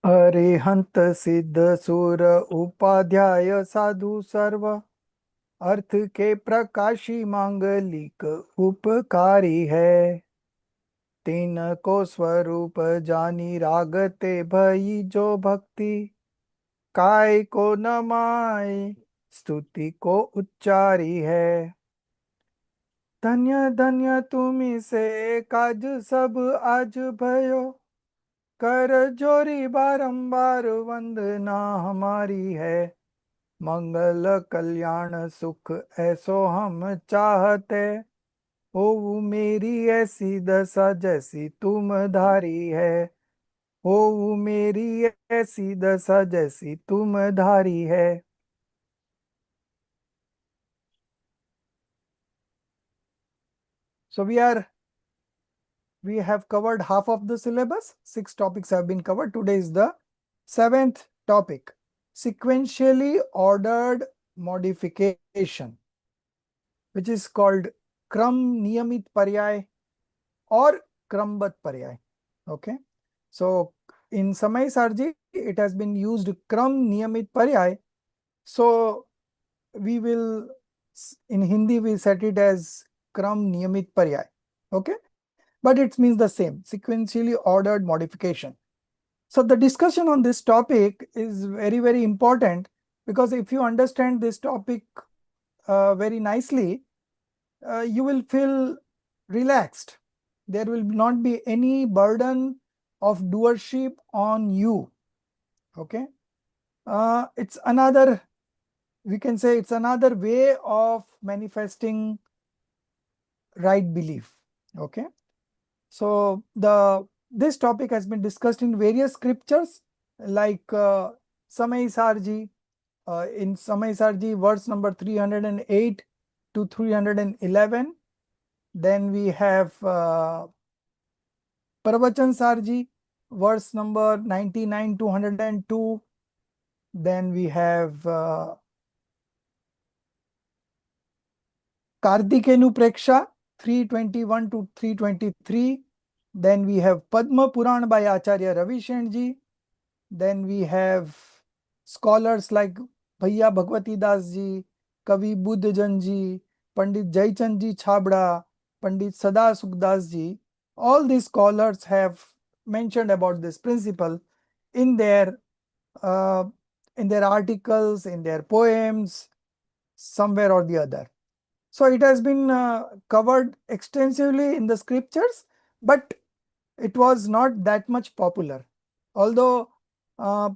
अरिहंत सिद्ध सुर उपाध्याय साधु सर्व अर्थ के प्रकाशी मांगलिक उपकारी है। तीन को स्वरूप जानी रागते भई जो भक्ति काय को नमाय स्तुति को उच्चारी है। धन्य धन्य तुम्ही से काज सब आज भयो कर जोरी बारंबार वंदना हमारी है। मंगल कल्याण सुख ऐसो हम चाहते हो मेरी ऐसी दशा जैसी तुम धारी है। हो मेरी ऐसी दशा जैसी तुम धारी है। So we have covered half of the syllabus. 6 topics have been covered. Today is the 7th topic, sequentially ordered modification, which is called क्रम नियमित पर्याय or क्रमबद्ध पर्याय. Okay, so in समय सारजी it has been used क्रम नियमित पर्याय. So we will, in Hindi we set it as क्रम नियमित पर्याय. Okay, but it means the same, sequentially ordered modification. So the discussion on this topic is very, very important, because if you understand this topic very nicely, you will feel relaxed. There will not be any burden of doership on you. Okay, it's another, we can say it's another way of manifesting right belief. Okay, so this topic has been discussed in various scriptures, like Samay Sarji, in Samay Sarji verse number 308 to 311. Then we have Pravachan Sarji verse number 99 to 102. Then we have Kartikenu Preksha 321 to 323. Then we have Padma Puran by Acharya Ravi Shenji. Then we have scholars like Bhaiya Bhagwati Das ji, Kavi Buddhajan ji, Pandit Jaichand ji Chhabda, Pandit Sada Sukhdas ji. All these scholars have mentioned about this principle in their articles, in their poems, somewhere or the other. So it has been covered extensively in the scriptures, but it was not that much popular. Although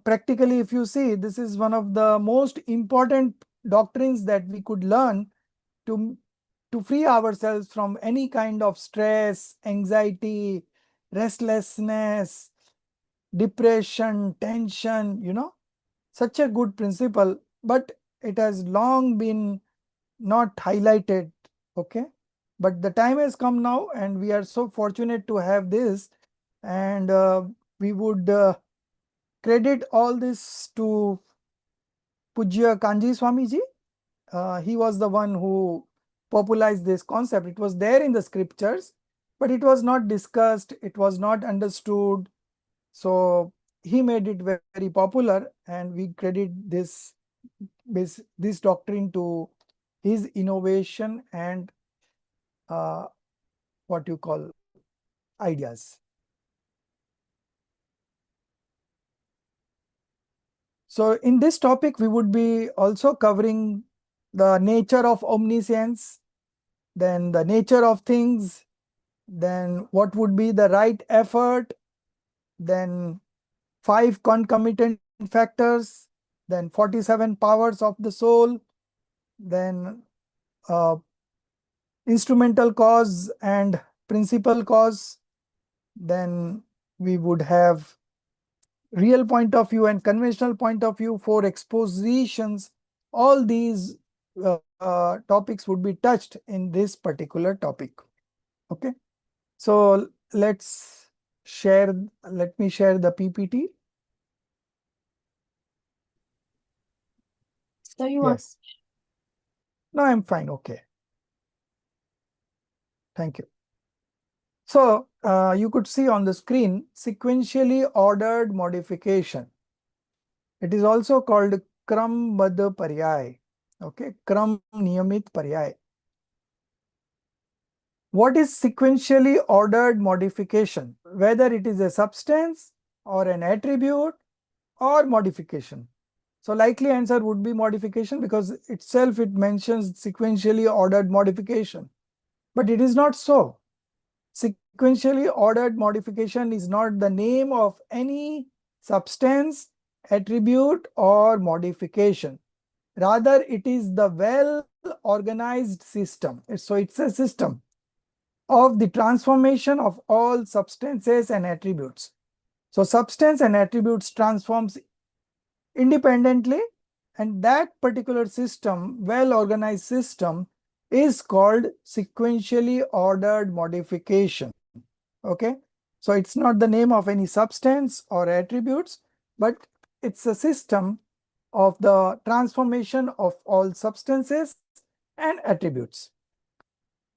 practically, if you see, this is one of the most important doctrines that we could learn to free ourselves from any kind of stress, anxiety, restlessness, depression, tension, such a good principle, but it has long been not highlighted. Okay, but the time has come now, and we are so fortunate to have this, and we would credit all this to Pujya Kanji Swamiji. He was the one who popularized this concept. It was there in the scriptures, but it was not discussed, it was not understood. So he made it very, very popular, and we credit this doctrine to his innovation and what you call ideas. So in this topic, we would be also covering the nature of omniscience, then the nature of things, then what would be the right effort, then 5 concomitant factors, then 47 powers of the soul, then instrumental cause and principal cause. Then we would have real point of view and conventional point of view, 4 expositions. All these topics would be touched in this particular topic. Okay, so let me share the PPT. So you Yes. No, I'm fine. Okay. Thank you. So you could see on the screen sequentially ordered modification. It is also called क्रमबद्ध पर्याय. Okay, क्रम नियमित पर्याय. What is sequentially ordered modification? Whether it is a substance or an attribute or modification. So likely answer would be modification, because itself it mentions sequentially ordered modification. But it is not so. Sequentially ordered modification is not the name of any substance, attribute, or modification. Rather, it is the well-organized system. So it's a system of the transformation of all substances and attributes. So substance and attributes transforms independently, and that particular system, well-organized system, is called sequentially ordered modification. Okay, so it's not the name of any substance or attributes, but it's a system of the transformation of all substances and attributes.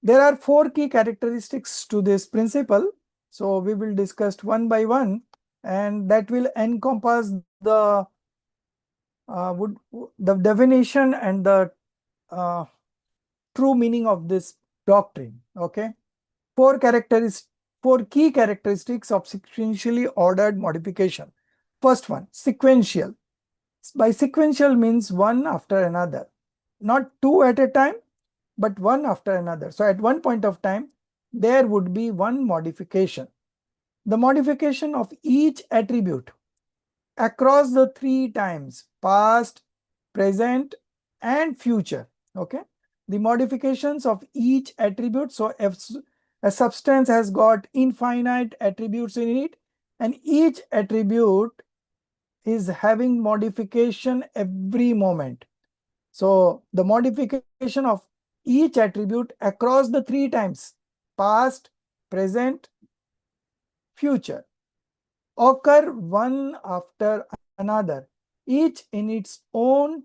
There are 4 key characteristics to this principle. So we will discuss one by one, and that will encompass the definition and the true meaning of this doctrine. Okay, 4 key characteristics of sequentially ordered modification. First one, sequential. By sequential means one after another, not two at a time, but one after another. So at one point of time, there would be one modification. The modification of each attribute across the 3 times, past, present, and future. Okay, the modifications of each attribute. So if a substance has got infinite attributes in it, and each attribute is having modification every moment. So the modification of each attribute across the 3 times, past, present, future, occur one after another, each in its own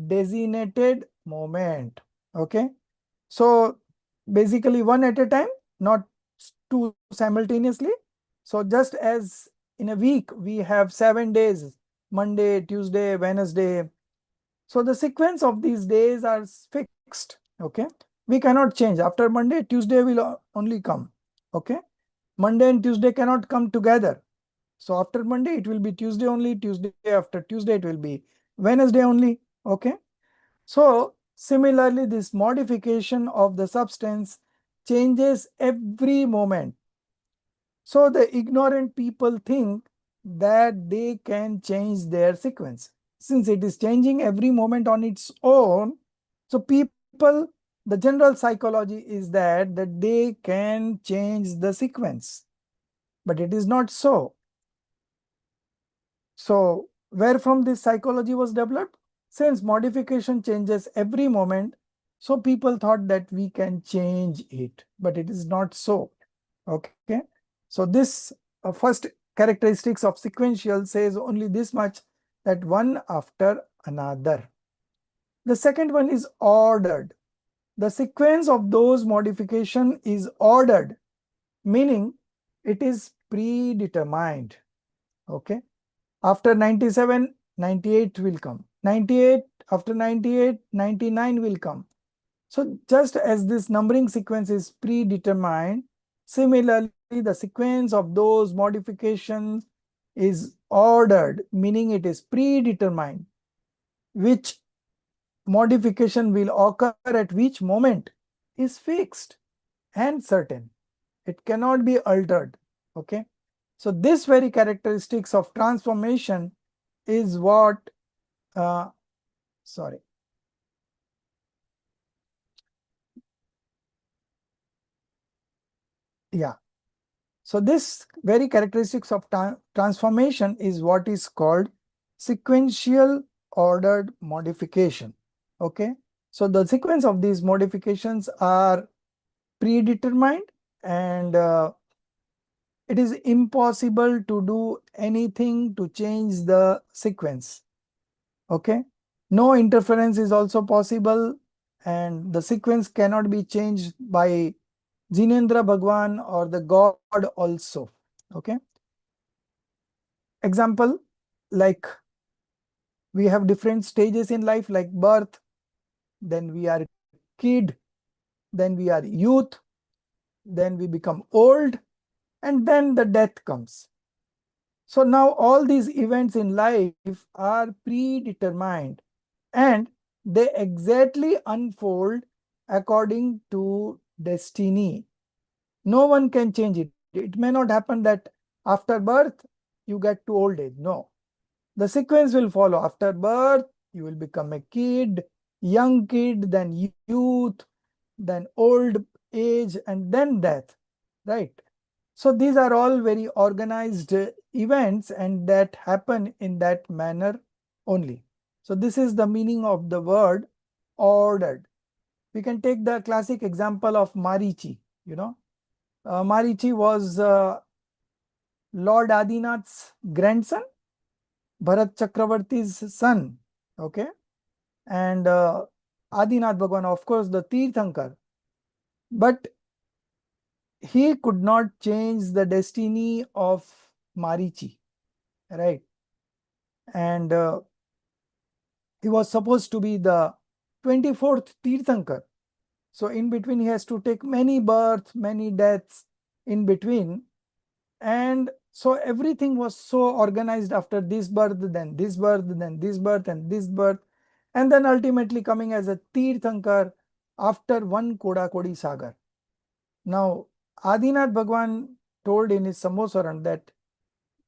designated moment. Okay, so basically one at a time, not two simultaneously. So just as in a week we have 7 days, Monday, Tuesday, Wednesday. So the sequence of these days are fixed. Okay, we cannot change. After Monday, Tuesday will only come. Okay, Monday and Tuesday cannot come together. So after Monday, it will be Tuesday only. Tuesday after Tuesday, it will be Wednesday only. Okay. So similarly, this modification of the substance changes every moment. So the ignorant people think that they can change their sequence. Since it is changing every moment on its own, so people, the general psychology is that they can change the sequence. But it is not so. So where from this psychology was developed? Since modification changes every moment, so people thought that we can change it, but it is not so. Okay. So this first characteristics of sequential says only this much, that one after another. The second one is ordered. The sequence of those modification is ordered, meaning it is predetermined. Okay. After 97, 98 will come. 98, after 98, 99 will come. So just as this numbering sequence is predetermined, similarly, the sequence of those modifications is ordered, meaning it is predetermined. Which modification will occur at which moment is fixed and certain. It cannot be altered. Okay. So this very characteristics of transformation is what, sorry. Yeah. So this very characteristics of transformation is what is called sequential ordered modification. Okay. So the sequence of these modifications are predetermined, and it is impossible to do anything to change the sequence. Okay. No interference is also possible, and the sequence cannot be changed by Jinendra Bhagwan or the God also. Okay. Example, like we have different stages in life, like birth, then we are kid, then we are youth, then we become old, and then the death comes. So now all these events in life are predetermined and they exactly unfold according to destiny. No one can change it. It may not happen that after birth you get to old age. No. The sequence will follow. After birth, you will become a kid, young kid, then youth, then old age, and then death. Right? So these are all very organized events and that happen in that manner only. So this is the meaning of the word ordered. We can take the classic example of Marichi. Marichi was Lord Adinath's grandson, Bharat Chakravarti's son. Okay. And Adinath Bhagwan, of course, the Tirthankar. But he could not change the destiny of Marichi. Right. And he was supposed to be the 24th Tirthankar. So in between, he has to take many births, many deaths in between. And so everything was so organized after this birth, then this birth, then this birth, and this birth. And then ultimately coming as a Tirthankar after one Koda Kodi Sagar. Now, Adinath Bhagwan told in his Sambosaran that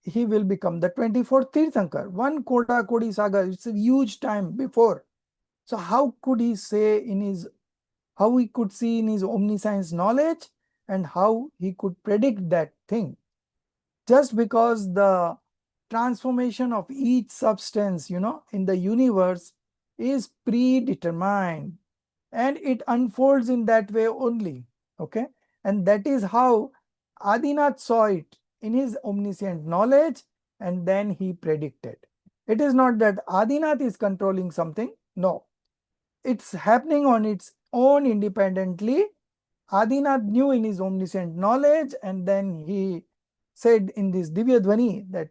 he will become the 24th Tirthankar. One Koda Kodi Sagar, it's a huge time before. So how could he say in his, how he could see in his omniscience knowledge and how he could predict that thing? Just because the transformation of each substance, in the universe is predetermined and it unfolds in that way only. Okay. And that is how Adinath saw it in his omniscient knowledge and then he predicted. It is not that Adinath is controlling something. No, it's happening on its own independently. Adinath knew in his omniscient knowledge and then he said in this Divya Dhvani that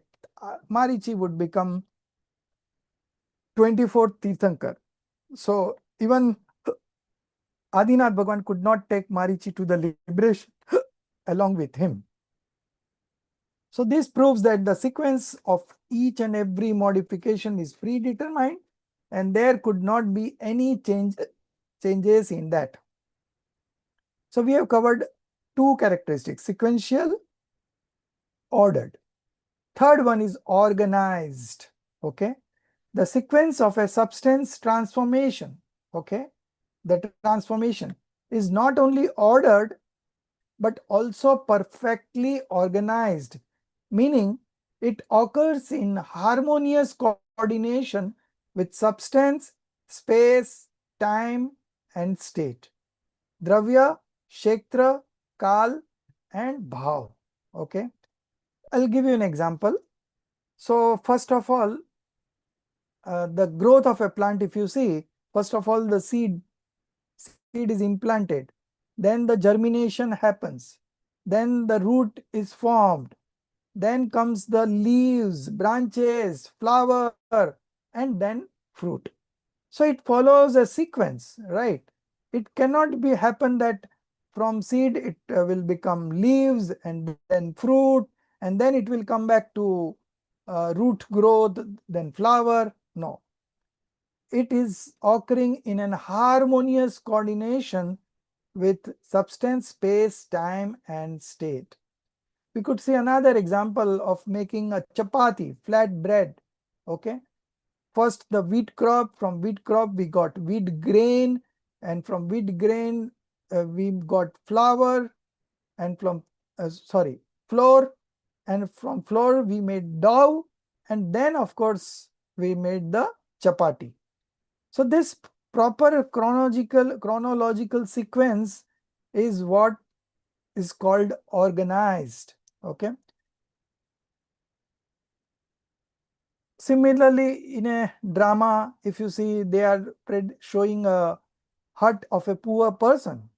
Marichi would become 24th Tirthankar. So even Adinath Bhagwan could not take Marichi to the liberation along with him. So this proves that the sequence of each and every modification is predetermined and there could not be any changes in that. So we have covered two characteristics, sequential, ordered. Third one is organized. Okay. The sequence of a substance transformation. Okay. The transformation is not only ordered but also perfectly organized, meaning it occurs in harmonious coordination with substance, space, time, and state. Dravya, Kshetra, Kal, and Bhav. Okay. I'll give you an example. So first of all, the growth of a plant, if you see, first of all, the seed is implanted, then the germination happens, then the root is formed, then comes the leaves, branches, flower, and then fruit. So it follows a sequence, right? It cannot be happen that from seed it will become leaves and then fruit and then it will come back to root growth, then flower. No, it is occurring in an harmonious coordination with substance, space, time, and state. We could see another example of making a chapati, flat bread. Okay. First, the wheat crop. From wheat crop, we got wheat grain, and from wheat grain, we got flour, and from flour, and from flour we made dough, and then of course we made the chapati. So this proper chronological sequence is what is called organized. Okay. Similarly, in a drama, if you see, they are showing a hut of a poor person.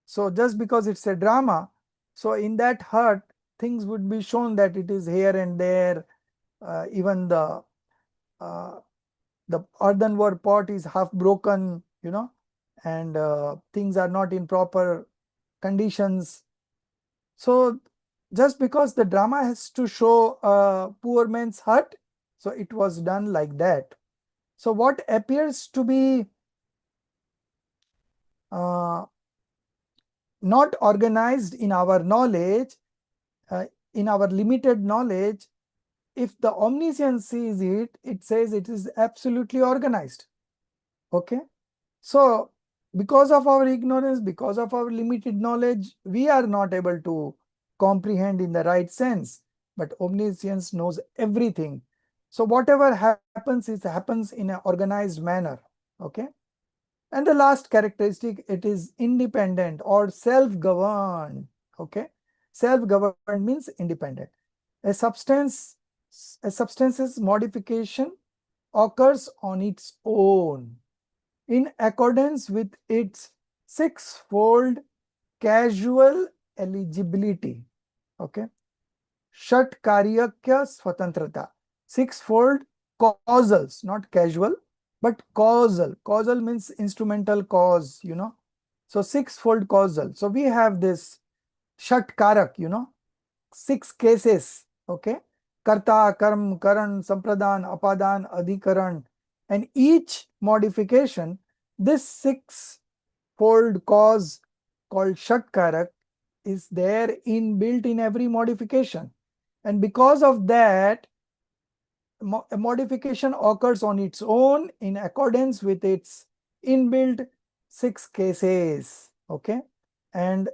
So just because it's a drama, so in that hut, things would be shown that it is here and there. Even uh, the earthenware pot is half broken, and things are not in proper conditions. So just because the drama has to show a poor man's hut, so it was done like that. So what appears to be uh, not organized in our knowledge, uh, in our limited knowledge, if the omniscient sees it, it says it is absolutely organized. Okay. So because of our ignorance, because of our limited knowledge, we are not able to comprehend in the right sense. But omniscience knows everything. So whatever happens, it happens in an organized manner. Okay. And the last characteristic, it is independent or self-governed. Okay. Self-governed means independent. A substance, a substance's modification occurs on its own in accordance with its sixfold casual eligibility. Okay. Shat karyakya swatantrata. Sixfold causals, not casual, but causal. Causal means instrumental cause. So sixfold causal. So we have this Shat karak, 6 cases. Okay. Karta, Karm, Karan, Sampradan, Apadan, Adhikaran. And each modification, this six-fold cause called Shatkarak is there inbuilt in every modification. And because of that, a modification occurs on its own in accordance with its inbuilt 6 cases. Okay. And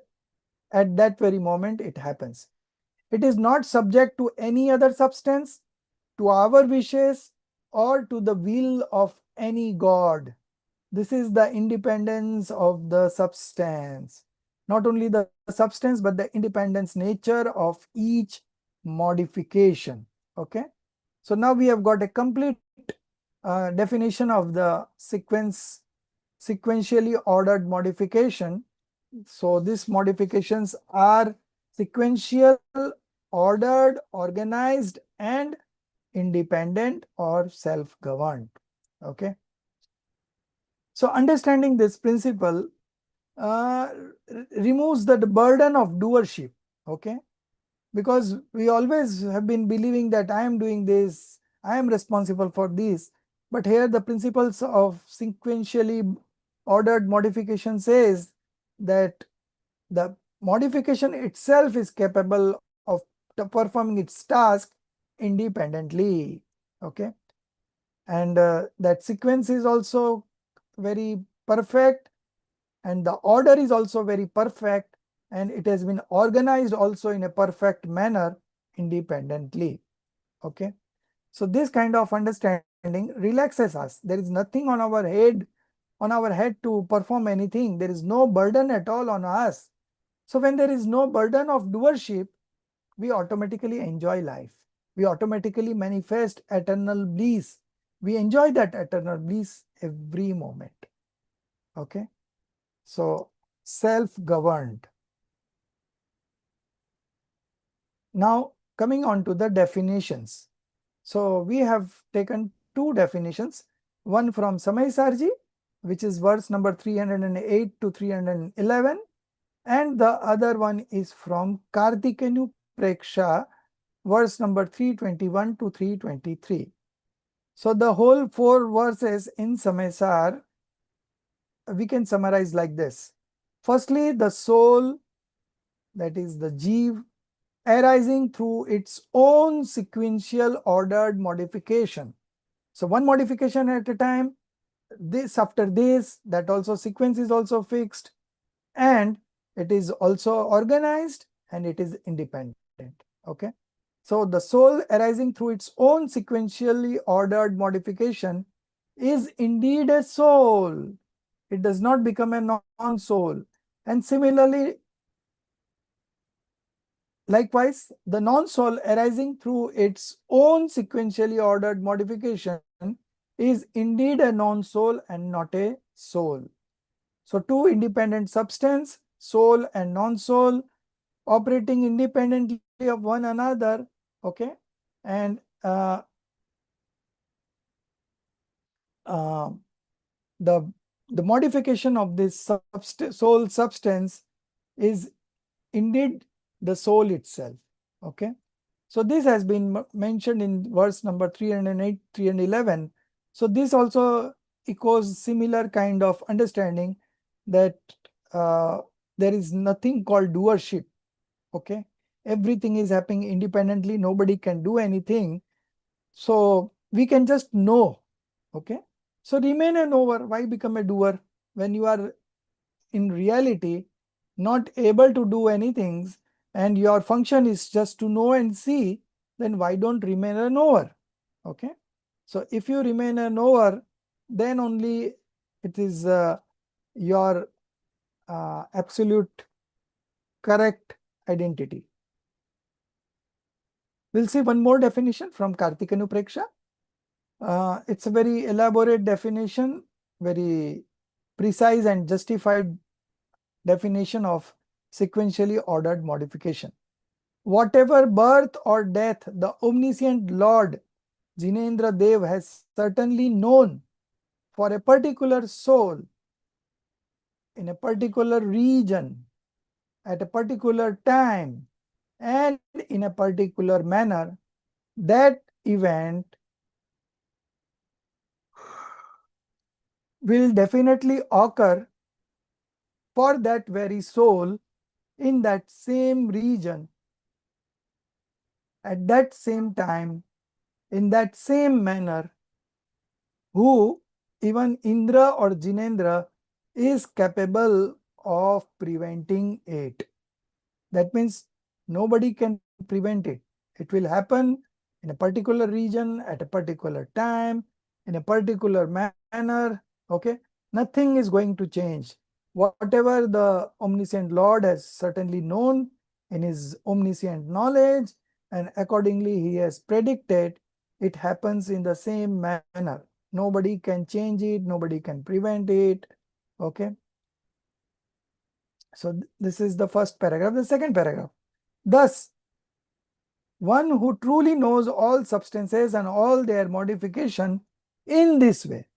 at that very moment, it happens. It is not subject to any other substance, to our wishes, or to the will of any god. This is the independence of the substance. Not only the substance, but the independence nature of each modification. Okay. So now we have got a complete definition of the sequentially ordered modification. So these modifications are sequential, ordered, organized, and independent or self-governed. Okay. So understanding this principle uh, removes the burden of doership. Okay. Because we always have been believing that I am doing this, I am responsible for this. But here the principles of sequentially ordered modification says that the modification itself is capable of performing its task independently. Okay. And that sequence is also very perfect, and the order is also very perfect, and it has been organized also in a perfect manner independently. Okay. So this kind of understanding relaxes us. There is nothing on our head to perform anything. There is no burden at all on us. So when there is no burden of doership, we automatically enjoy life. We automatically manifest eternal bliss. We enjoy that eternal bliss every moment. Okay. So self-governed. Now coming on to the definitions. So we have taken two definitions, one from Samay Sarji, which is verse number 308 to 311, and the other one is from Kartikenu Preksha, verse number 321 to 323. So the whole 4 verses in Samesar we can summarize like this. Firstly, the soul, that is the Jeev, arising through its own sequential ordered modification. So one modification at a time, this after this, that also sequence is also fixed, and it is also organized, and it is independent. Okay. So the soul arising through its own sequentially ordered modification is indeed a soul. It does not become a non-soul. And similarly, likewise, the non-soul arising through its own sequentially ordered modification is indeed a non-soul and not a soul. So two independent substance soul and non-soul, operating independently of one another. Okay, and uh, the the modification of this soul substance is indeed the soul itself. Okay, so this has been mentioned in verse number 308, 311. So this also echoes similar kind of understanding that uh, there is nothing called doership. Okay, everything is happening independently, nobody can do anything, so we can just know. Okay, so remain a knower. Why become a doer when you are in reality not able to do anything and your function is just to know and see? Then why don't remain a knower? Okay, so if you remain a knower, then only it is your absolute correct identity. We'll see one more definition from Kartikanupreksha. It's a very elaborate definition, very precise and justified definition of sequentially ordered modification. Whatever birth or death the omniscient Lord Jinendra Dev has certainly known for a particular soul in a particular region at a particular time and in a particular manner, that event will definitely occur for that very soul in that same region at that same time in that same manner, who even Indra or Jinendra is capable of preventing it. That means nobody can prevent it. It will happen in a particular region at a particular time in a particular manner. Okay, nothing is going to change. Whatever the omniscient Lord has certainly known in his omniscient knowledge, and accordingly he has predicted, it happens in the same manner. Nobody can change it, nobody can prevent it. Okay, so this is the first paragraph. The second paragraph: thus one who truly knows all substances and all their modification in this way.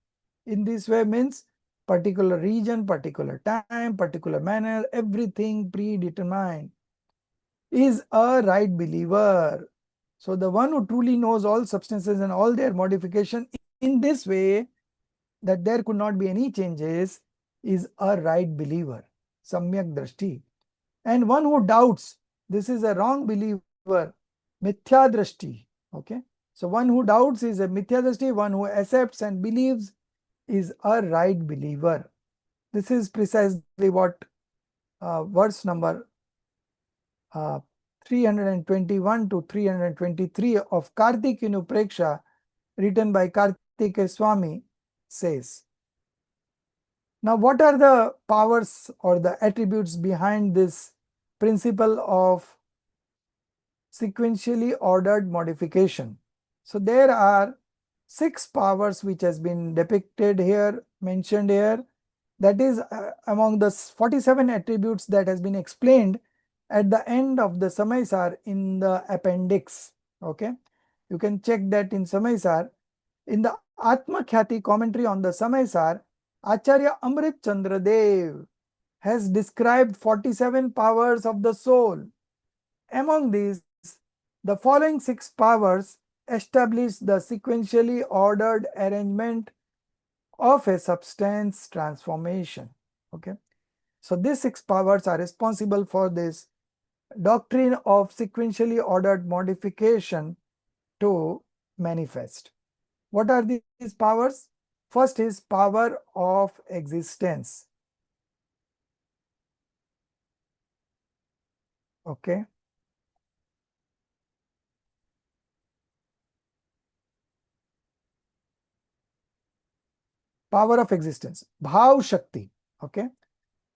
In this way means particular region, particular time, particular manner, everything predetermined, is a right believer. So the one who truly knows all substances and all their modification in this way, that there could not be any changes, is a right believer. Samyak drashti. And one who doubts, this is a wrong believer. Mithya drashti. Okay. So one who doubts is a mithya drashti. One who accepts and believes is a right believer. This is precisely what verse number 321 to 323 of Kartikinu Preksha, written by Kartikeya Swami, says. Now, what are the powers or the attributes behind this principle of sequentially ordered modification? So there are 6 powers which has been depicted here, mentioned here. That is among the 47 attributes that has been explained at the end of the Samaisar in the appendix. Okay, you can check that in Samaisar. In the Atma Khyati commentary on the Samaisar, Acharya Amrit Chandra Dev has described 47 powers of the soul. Among these, the following 6 powers establish the sequentially ordered arrangement of a substance transformation. Okay, so these 6 powers are responsible for this doctrine of sequentially ordered modification to manifest. What are these powers? First is power of existence. Okay, power of existence, Bhav Shakti. Okay,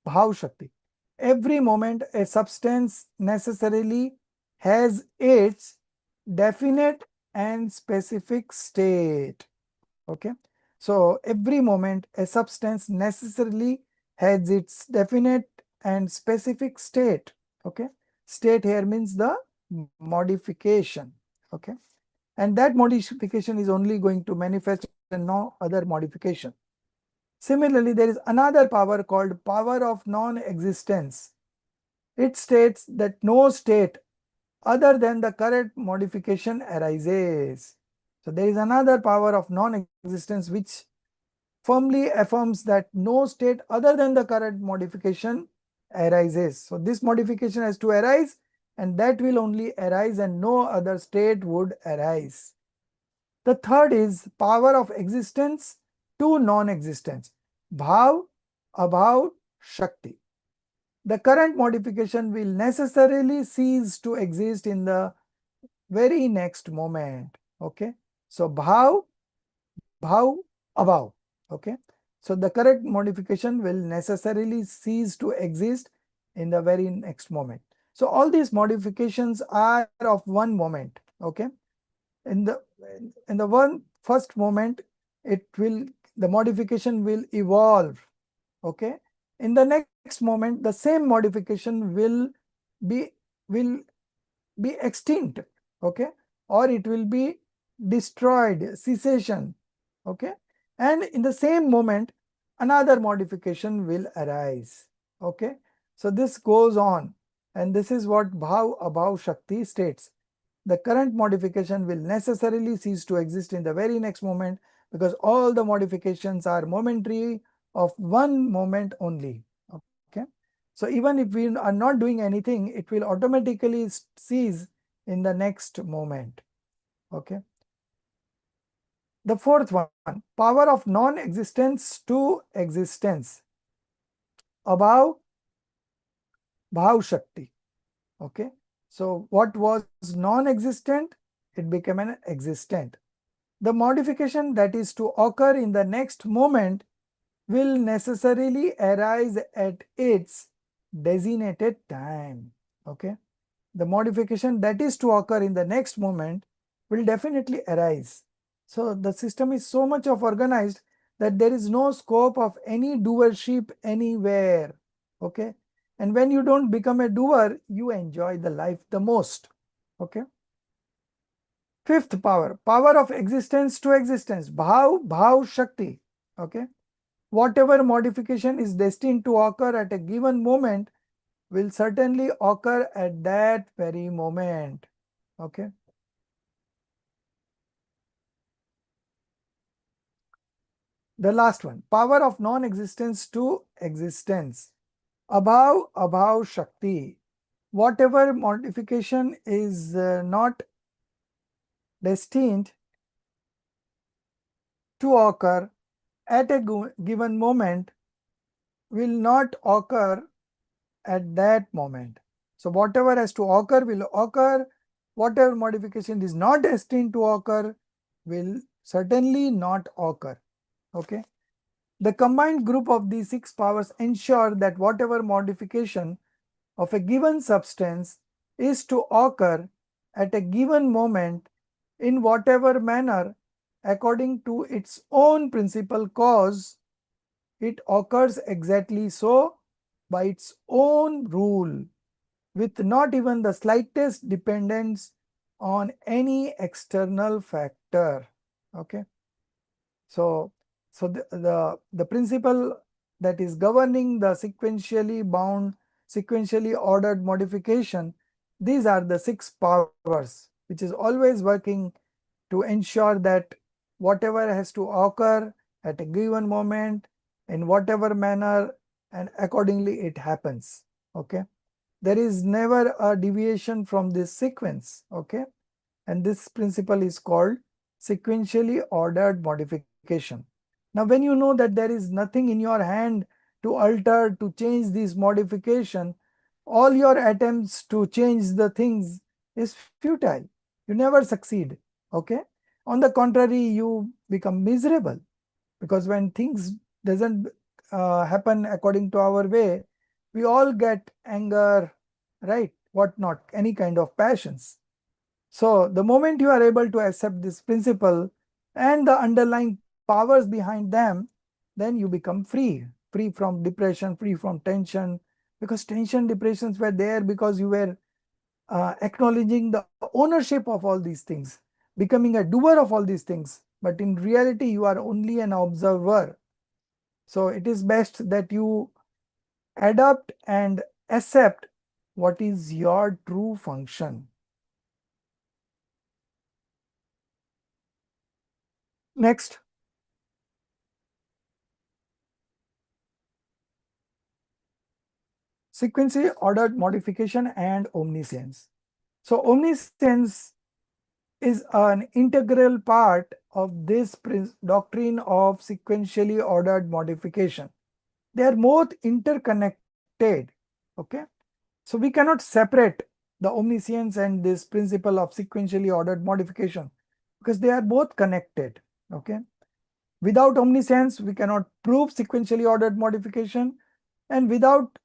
Bhav Shakti. Every moment a substance necessarily has its definite and specific state. Okay, so every moment a substance necessarily has its definite and specific state. Okay, state here means the modification. Okay, and that modification is only going to manifest and no other modification. Similarly, there is another power called power of non-existence. It states that no state other than the current modification arises. So there is another power of non-existence which firmly affirms that no state other than the current modification arises. So this modification has to arise, and that will only arise and no other state would arise. The third is power of existence to non-existence. Bhav, Abhav, Shakti. The current modification will necessarily cease to exist in the very next moment. Okay. So Bhav, Bhav, Abhav. Okay. So the correct modification will necessarily cease to exist in the very next moment. So all these modifications are of one moment. Okay. In the one first moment, the modification will evolve. Okay. In the next moment, the same modification be will be extinct. Okay. Or it will be destroyed, cessation. Okay. And in the same moment, another modification will arise. Okay. So this goes on, and this is what Bhav Abhav Shakti states. The current modification will necessarily cease to exist in the very next moment because all the modifications are momentary of one moment only. Okay. So even if we are not doing anything, it will automatically cease in the next moment. Okay. The fourth one, power of non-existence to existence. Abhav Bhav Shakti. Okay. So what was non-existent, it became an existent. The modification that is to occur in the next moment will necessarily arise at its designated time. Okay. The modification that is to occur in the next moment will definitely arise. So the system is so much of organized that there is no scope of any doership anywhere. Okay. And when you don't become a doer, you enjoy the life the most. Okay. Fifth power, power of existence to existence. Bhav, Bhav Shakti. Okay. Whatever modification is destined to occur at a given moment will certainly occur at that very moment. Okay. The last one, power of non-existence to existence. Abhav, Abhav Shakti. Whatever modification is not destined to occur at a given moment will not occur at that moment. So whatever has to occur will occur. Whatever modification is not destined to occur will certainly not occur. Okay. The combined group of these six powers ensure that whatever modification of a given substance is to occur at a given moment in whatever manner according to its own principal cause, it occurs exactly so by its own rule, with not even the slightest dependence on any external factor. Okay. So the principle that is governing the sequentially bound, sequentially ordered modification, these are the six powers which is always working to ensure that whatever has to occur at a given moment in whatever manner and accordingly it happens. Okay. There is never a deviation from this sequence. Okay. And this principle is called sequentially ordered modification. Now, when you know that there is nothing in your hand to alter, to change this modification, all your attempts to change the things is futile. You never succeed. Okay. On the contrary, you become miserable, because when things doesn't happen according to our way, we all get anger, right? What not, any kind of passions. So the moment you are able to accept this principle and the underlying powers behind them, then you become free from depression, free from tension, because tension depressions were there because you were acknowledging the ownership of all these things, becoming a doer of all these things. But in reality, you are only an observer. So it is best that you adapt and accept what is your true function. Next, sequentially ordered modification and omniscience. So omniscience is an integral part of this doctrine of sequentially ordered modification. They are both interconnected. Okay. So we cannot separate the omniscience and this principle of sequentially ordered modification because they are both connected. Okay. Without omniscience, we cannot prove sequentially ordered modification, and without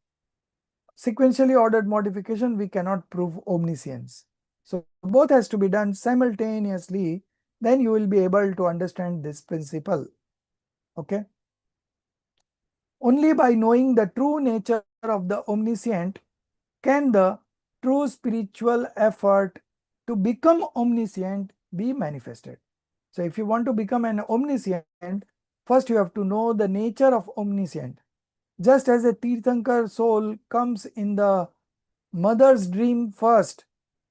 sequentially ordered modification, we cannot prove omniscience. So both has to be done simultaneously, then you will be able to understand this principle. Okay. Only by knowing the true nature of the omniscient can the true spiritual effort to become omniscient be manifested. So if you want to become an omniscient, first you have to know the nature of omniscient. Just as a Tirthankar soul comes in the mother's dream first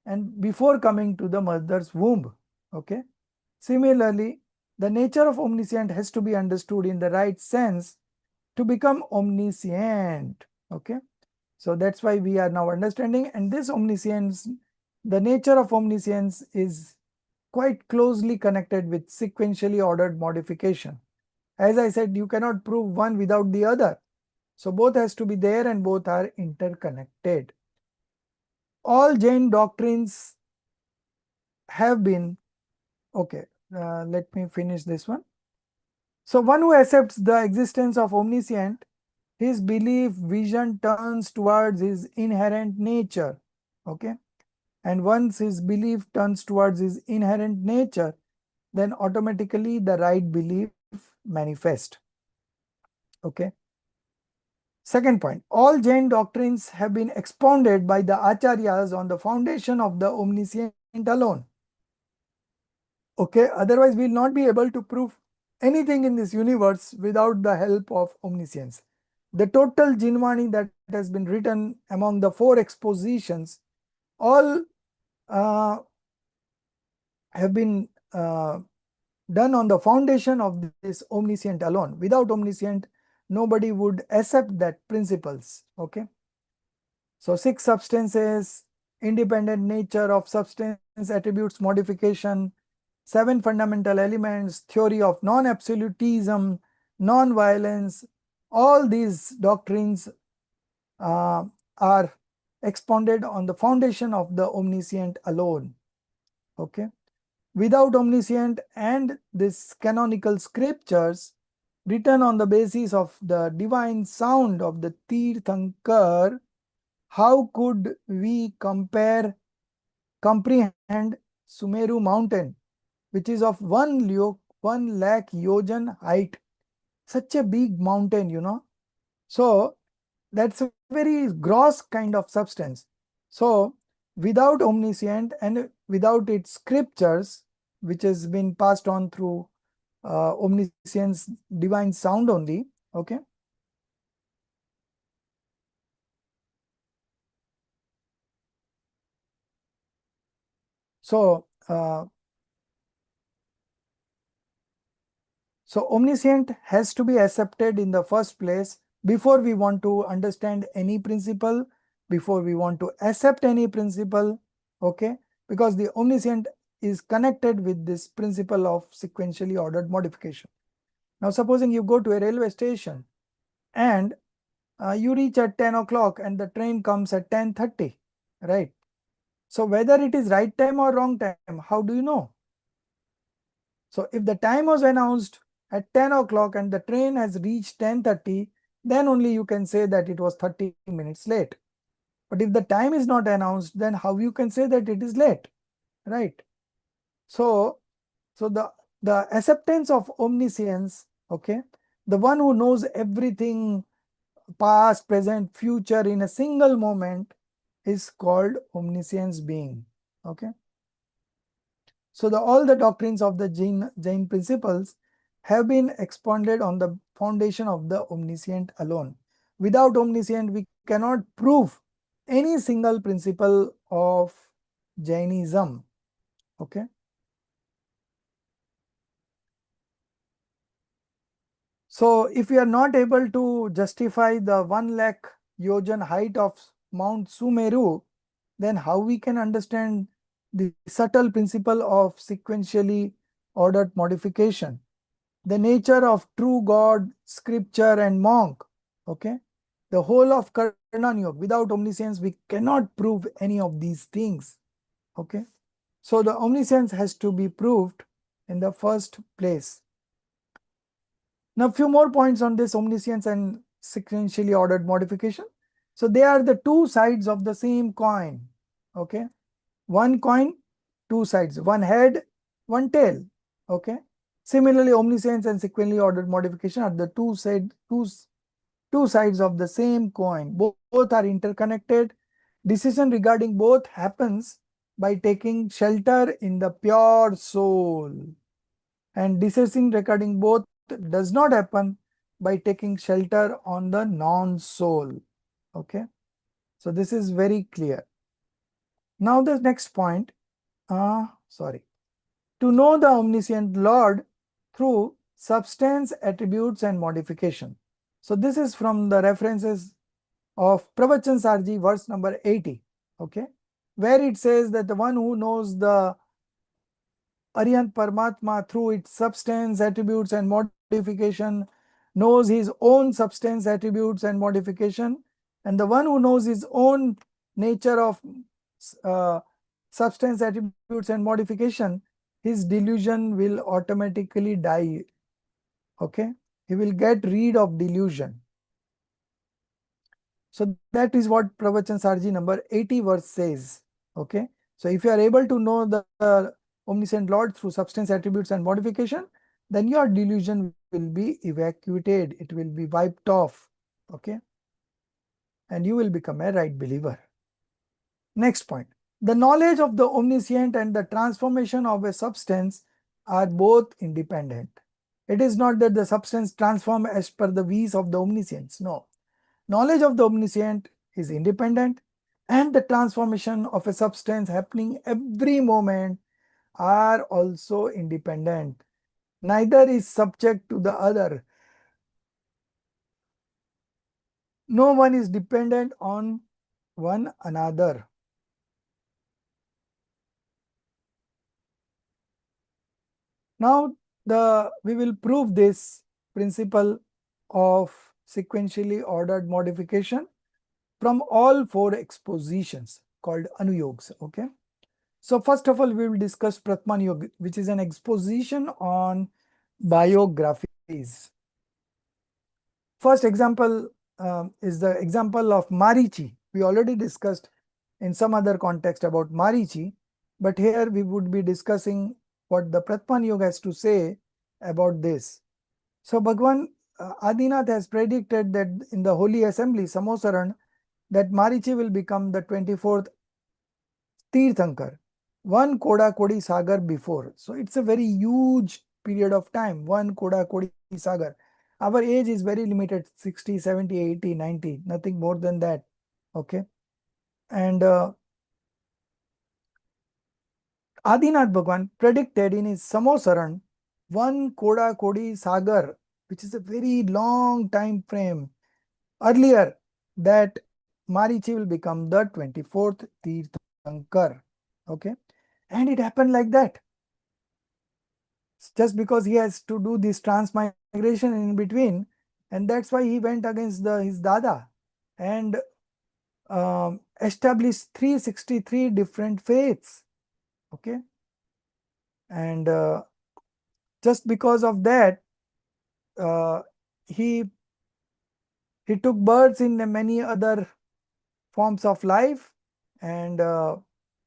and before coming to the mother's womb. Okay. Similarly, the nature of omniscient has to be understood in the right sense to become omniscient. Okay. So that's why we are now understanding, and this omniscience, the nature of omniscience is quite closely connected with sequentially ordered modification. As I said, you cannot prove one without the other. So both has to be there and both are interconnected. All Jain doctrines have been, okay, let me finish this one. So one who accepts the existence of omniscient, his belief vision turns towards his inherent nature. Okay. And once his belief turns towards his inherent nature, then automatically the right belief manifests. Okay. Second point, all Jain doctrines have been expounded by the Acharyas on the foundation of the omniscient alone. Okay, otherwise we will not be able to prove anything in this universe without the help of omniscience. The total Jinvani that has been written among the 4 expositions, all have been done on the foundation of this omniscient alone. Without omniscient, nobody would accept that principles. Okay. So 6 substances, independent nature of substance, attributes, modification, 7 fundamental elements, theory of non-absolutism, non-violence, all these doctrines are expounded on the foundation of the omniscient alone. Okay. Without omniscient and this canonical scriptures written on the basis of the divine sound of the Tirthankar, how could we comprehend Sumeru mountain, which is of 1 lakh yojan height? Such a big mountain, you know. So that's a very gross kind of substance. So without omniscient and without its scriptures, which has been passed on through omniscience divine sound only. Okay. So so omniscient has to be accepted in the first place before we want to understand any principle, before we want to accept any principle. Okay. Because the omniscient is connected with this principle of sequentially ordered modification. Now supposing you go to a railway station and you reach at 10 o'clock and the train comes at 10:30, right? So whether it is right time or wrong time, how do you know? So if the time was announced at 10 o'clock and the train has reached 10:30, then only you can say that it was 30 minutes late. But if the time is not announced, then how you can say that it is late, right? So, so the acceptance of omniscience, okay, the one who knows everything past, present, future in a single moment is called omniscience being. Okay. So all the doctrines of the Jain principles have been expounded on the foundation of the omniscient alone. Without omniscient, we cannot prove any single principle of Jainism. Okay. So if we are not able to justify the 1 lakh yojan height of Mount Sumeru, then how we can understand the subtle principle of sequentially ordered modification, the nature of true God, scripture and monk. Okay. The whole of Karnan Yoga, without omniscience, we cannot prove any of these things. Okay. So the omniscience has to be proved in the first place. Now, a few more points on this omniscience and sequentially ordered modification. So they are the two sides of the same coin. Okay. One coin, two sides, one head, one tail. Okay. Similarly, omniscience and sequentially ordered modification are the two sides of the same coin. Both are interconnected. Decision regarding both happens by taking shelter in the pure soul. And decision regarding both does not happen by taking shelter on the non-soul. Okay. So this is very clear. Now the next point, to know the omniscient Lord through substance, attributes and modification. So this is from the references of Pravachan Sarji, verse number 80, okay, where it says that the one who knows the Arihant Paramatma through its substance, attributes and modification knows his own substance, attributes and modification, and the one who knows his own nature of uh, substance, attributes and modification, his delusion will automatically die. Okay, he will get rid of delusion. So that is what Pravachan Sarji number 80 verse says. Okay, so if you are able to know the omniscient Lord through substance, attributes and modification, then your delusion will be evacuated, it will be wiped off. Okay, and you will become a right believer. Next point, the knowledge of the omniscient and the transformation of a substance are both independent. It is not that the substance transforms as per the ways of the omniscience. No, knowledge of the omniscient is independent, and the transformation of a substance happening every moment are also independent. Neither is subject to the other. No one is dependent on one another. Now we will prove this principle of sequentially ordered modification from all four expositions called Anuyogs. Okay. So first of all, we will discuss Pratman Yoga, which is an exposition on biographies. First example is the example of Marichi. We already discussed in some other context about Marichi, but here we would be discussing what the Pratman Yoga has to say about this. So Bhagwan Adinath has predicted that in the Holy Assembly, Samosaran, that Marichi will become the 24th Tirthankar, one Koda Kodi Sagar before. So it's a very huge period of time, one Koda Kodi Sagar. Our age is very limited, 60, 70, 80, 90, nothing more than that. Okay. And Adinath Bhagwan predicted in his Samosaran, one Koda Kodi Sagar, which is a very long time frame earlier, that Marichi will become the 24th Tirthankar. Okay. And it happened like that. Just because he has to do this transmigration in between, and that's why he went against his Dada and established 363 different faiths. Okay. And just because of that, uh, he took births in many other forms of life and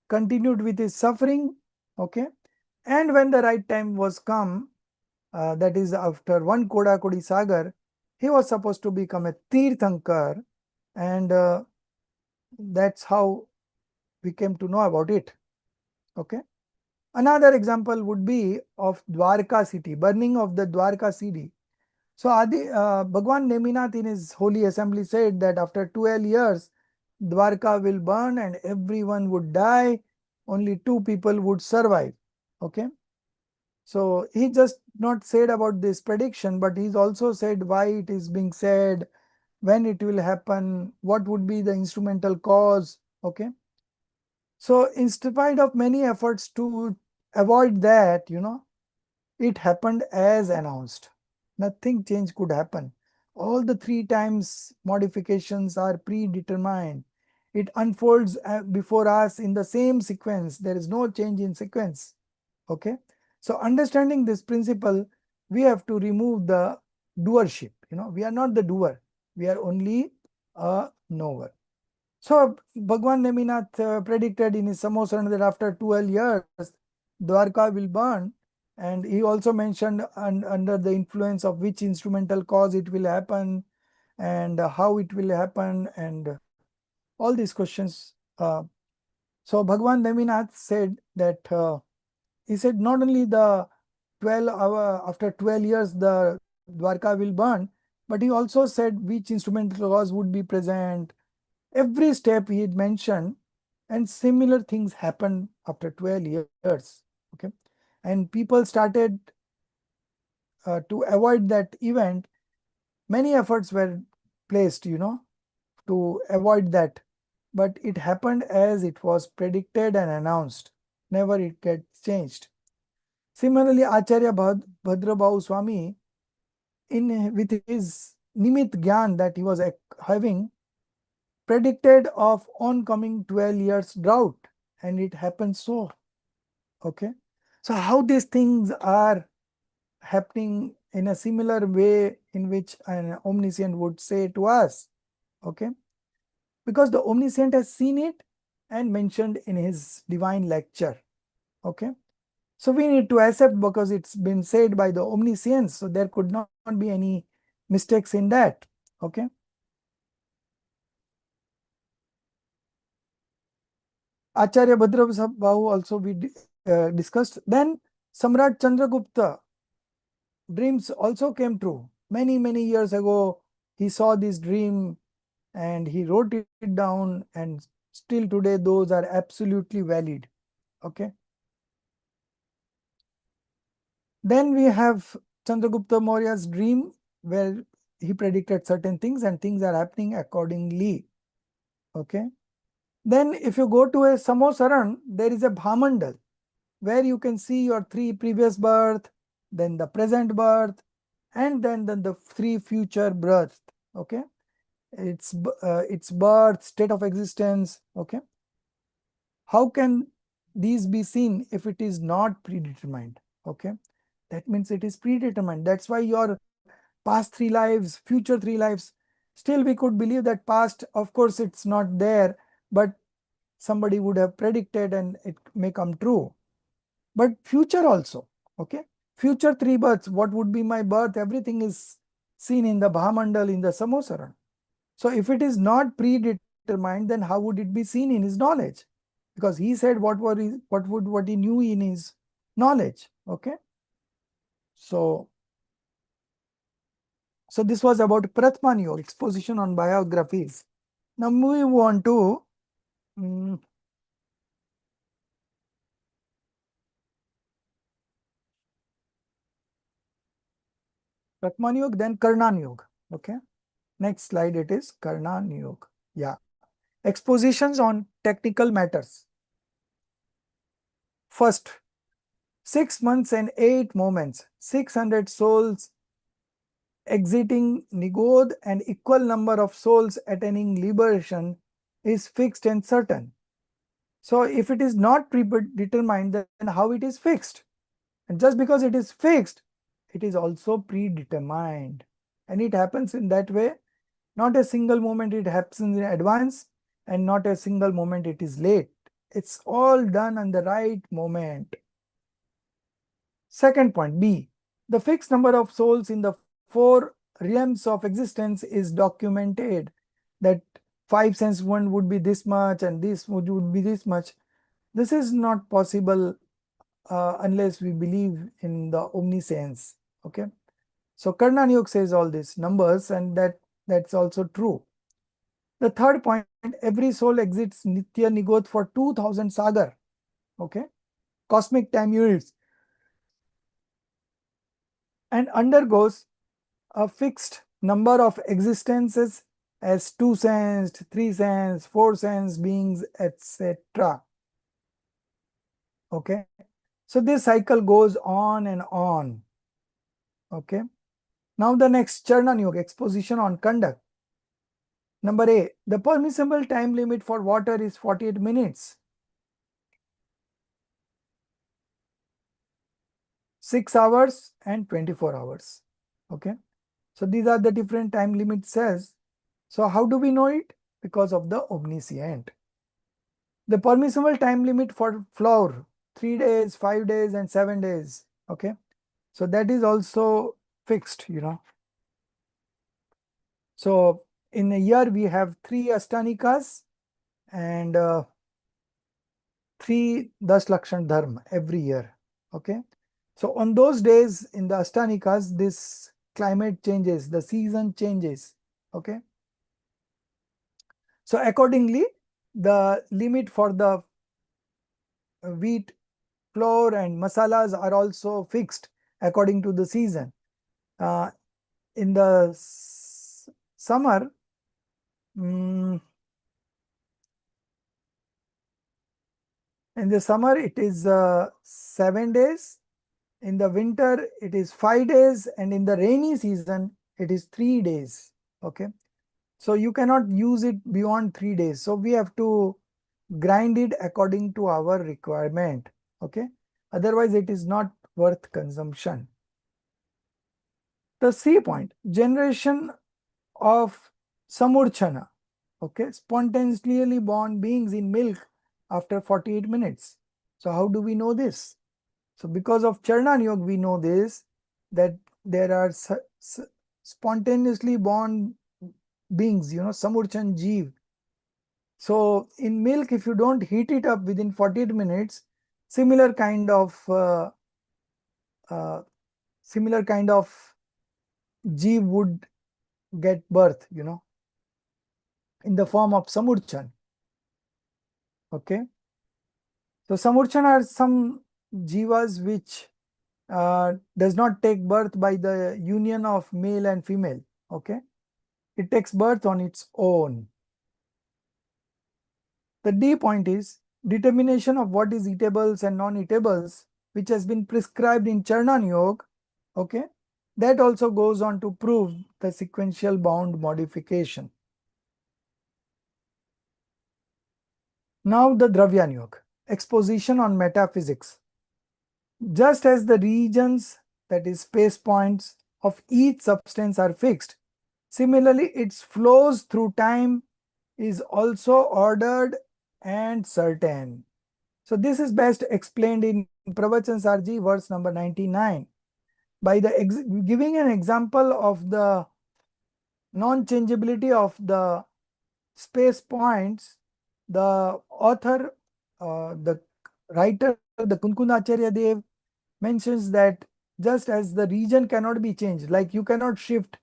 continued with his suffering. Okay. And when the right time was come, that is after one Koda Kodi Sagar, He was supposed to become a Tirthankar, and that's how we came to know about it. Okay. Another example would be of Dwarka city, burning of the Dwarka city. So Bhagwan Neminath in his holy assembly said that after 12 years, Dwarka will burn and everyone would die. Only 2 people would survive. Okay. So he just not said about this prediction, but he's also said why it is being said, when it will happen, what would be the instrumental cause. Okay. So in spite of many efforts to avoid that, it happened as announced. Nothing change could happen. All the 3 times modifications are predetermined. It unfolds before us in the same sequence. There is no change in sequence. Okay. So understanding this principle, we have to remove the doership. We are not the doer. We are only a knower. So Bhagwan Neminath predicted in his Samosarana that after 12 years, Dwarka will burn. And he also mentioned under the influence of which instrumental cause it will happen, and how it will happen, and all these questions. So Bhagwan Neminath said that he said not only the 12 hour after 12 years the Dwarka will burn, but he also said which instrumental cause would be present. Every step he had mentioned, and similar things happened after 12 years. Okay. And people started to avoid that event. Many efforts were placed, to avoid that. But it happened as it was predicted and announced. Never it gets changed. Similarly, Acharya Bhadrabhahu Swami, with his Nimit Gyan that he was having, predicted of oncoming 12 years drought, and it happened so. Okay. So how these things are happening in a similar way in which an omniscient would say to us. Okay. Because the omniscient has seen it and mentioned in his divine lecture. Okay. So we need to accept because it's been said by the omniscience. So there could not be any mistakes in that. Okay. Acharya Bhadrabhahu also we discussed. Then Samrat Chandragupta dreams also came true. Many years ago, he saw this dream and he wrote it down, and still today those are absolutely valid. Okay. Then we have Chandragupta Maurya's dream where he predicted certain things and things are happening accordingly. Okay. Then if you go to a Samosaran, there is a Bhamandal where you can see your 3 previous birth, then the present birth, and then the 3 future births. Okay. Its birth, state of existence. Okay. How can these be seen if it is not predetermined? Okay. That means it is predetermined. That's why your past 3 lives, future 3 lives, still we could believe that past, of course, it's not there, but somebody would have predicted and it may come true. But future also, okay? Future 3 births, what would be my birth? Everything is seen in the Bhamandal, in the Samosaran. So if it is not predetermined, then how would it be seen in his knowledge? Because he said what he knew in his knowledge. Okay. So this was about Pratman Yoga, exposition on biographies. Now moving on to Pratman Yoga, then Karnan Yoga. Okay. Next slide, it is Karnan Yoga. Yeah. Expositions on technical matters. First, 6 months and 8 moments, 600 souls exiting Nigod and equal number of souls attaining liberation is fixed and certain. So if it is not predetermined, then how it is fixed? And just because it is fixed, it is also predetermined. And it happens in that way. Not a single moment it happens in advance, and not a single moment it is late. It's all done on the right moment. Second point, B. The fixed number of souls in the 4 realms of existence is documented, that 5 cents one would be this much and this would be this much. This is not possible unless we believe in the omniscience. Okay, so Karnan Yoga says all these numbers, and that's also true. The third point, every soul exits Nitya Nigodh for 2000 sagar. Okay, cosmic time units, and undergoes a fixed number of existences as 2 cents, 3 cents, 4 cents beings, etc. Okay, so this cycle goes on and on. Okay, now the next Charnan Yoga, exposition on conduct. Number A, the permissible time limit for water is 48 minutes. 6 hours and 24 hours. Okay, so these are the different time limit cells. So how do we know it? Because of the omniscient. The permissible time limit for flour, 3 days, 5 days and 7 days. Okay, so that is also fixed, you know. So in a year we have 3 Ashtanikas and 3 Das Lakshan Dharma every year. Okay, so on those days in the Ashtanikas, this climate changes, the season changes. Okay, so accordingly, the limit for the wheat, flour and masalas are also fixed according to the season. In the summer, in the summer it is 7 days, in the winter it is 5 days, and in the rainy season it is 3 days. Okay, so you cannot use it beyond 3 days. So we have to grind it according to our requirement. Okay, otherwise it is not worth consumption. The C point, generation of samurchana. Okay, spontaneously born beings in milk after 48 minutes. So how do we know this? So because of Charnan Yoga we know this, that there are spontaneously born beings, you know, samurchan jeev. So in milk, if you don't heat it up within 48 minutes, similar kind of uh, jeev would get birth, you know, in the form of samurchan. Okay, so samurchan are some jivas which does not take birth by the union of male and female. Okay, it takes birth on its own. The D point is determination of what is eatables and non-eatables, which has been prescribed in Charnan Yoga. Okay, that also goes on to prove the sequential bound modification. Now the Dravyan Yoga, exposition on metaphysics. Just as the regions, that is space points, of each substance are fixed, similarly its flows through time is also ordered and certain. So this is best explained in Pravachan Sarji verse number 99 by the giving an example of the non-changeability of the space points. The author, the writer, the Kunkunacharya Dev mentions that just as the region cannot be changed, like you cannot shift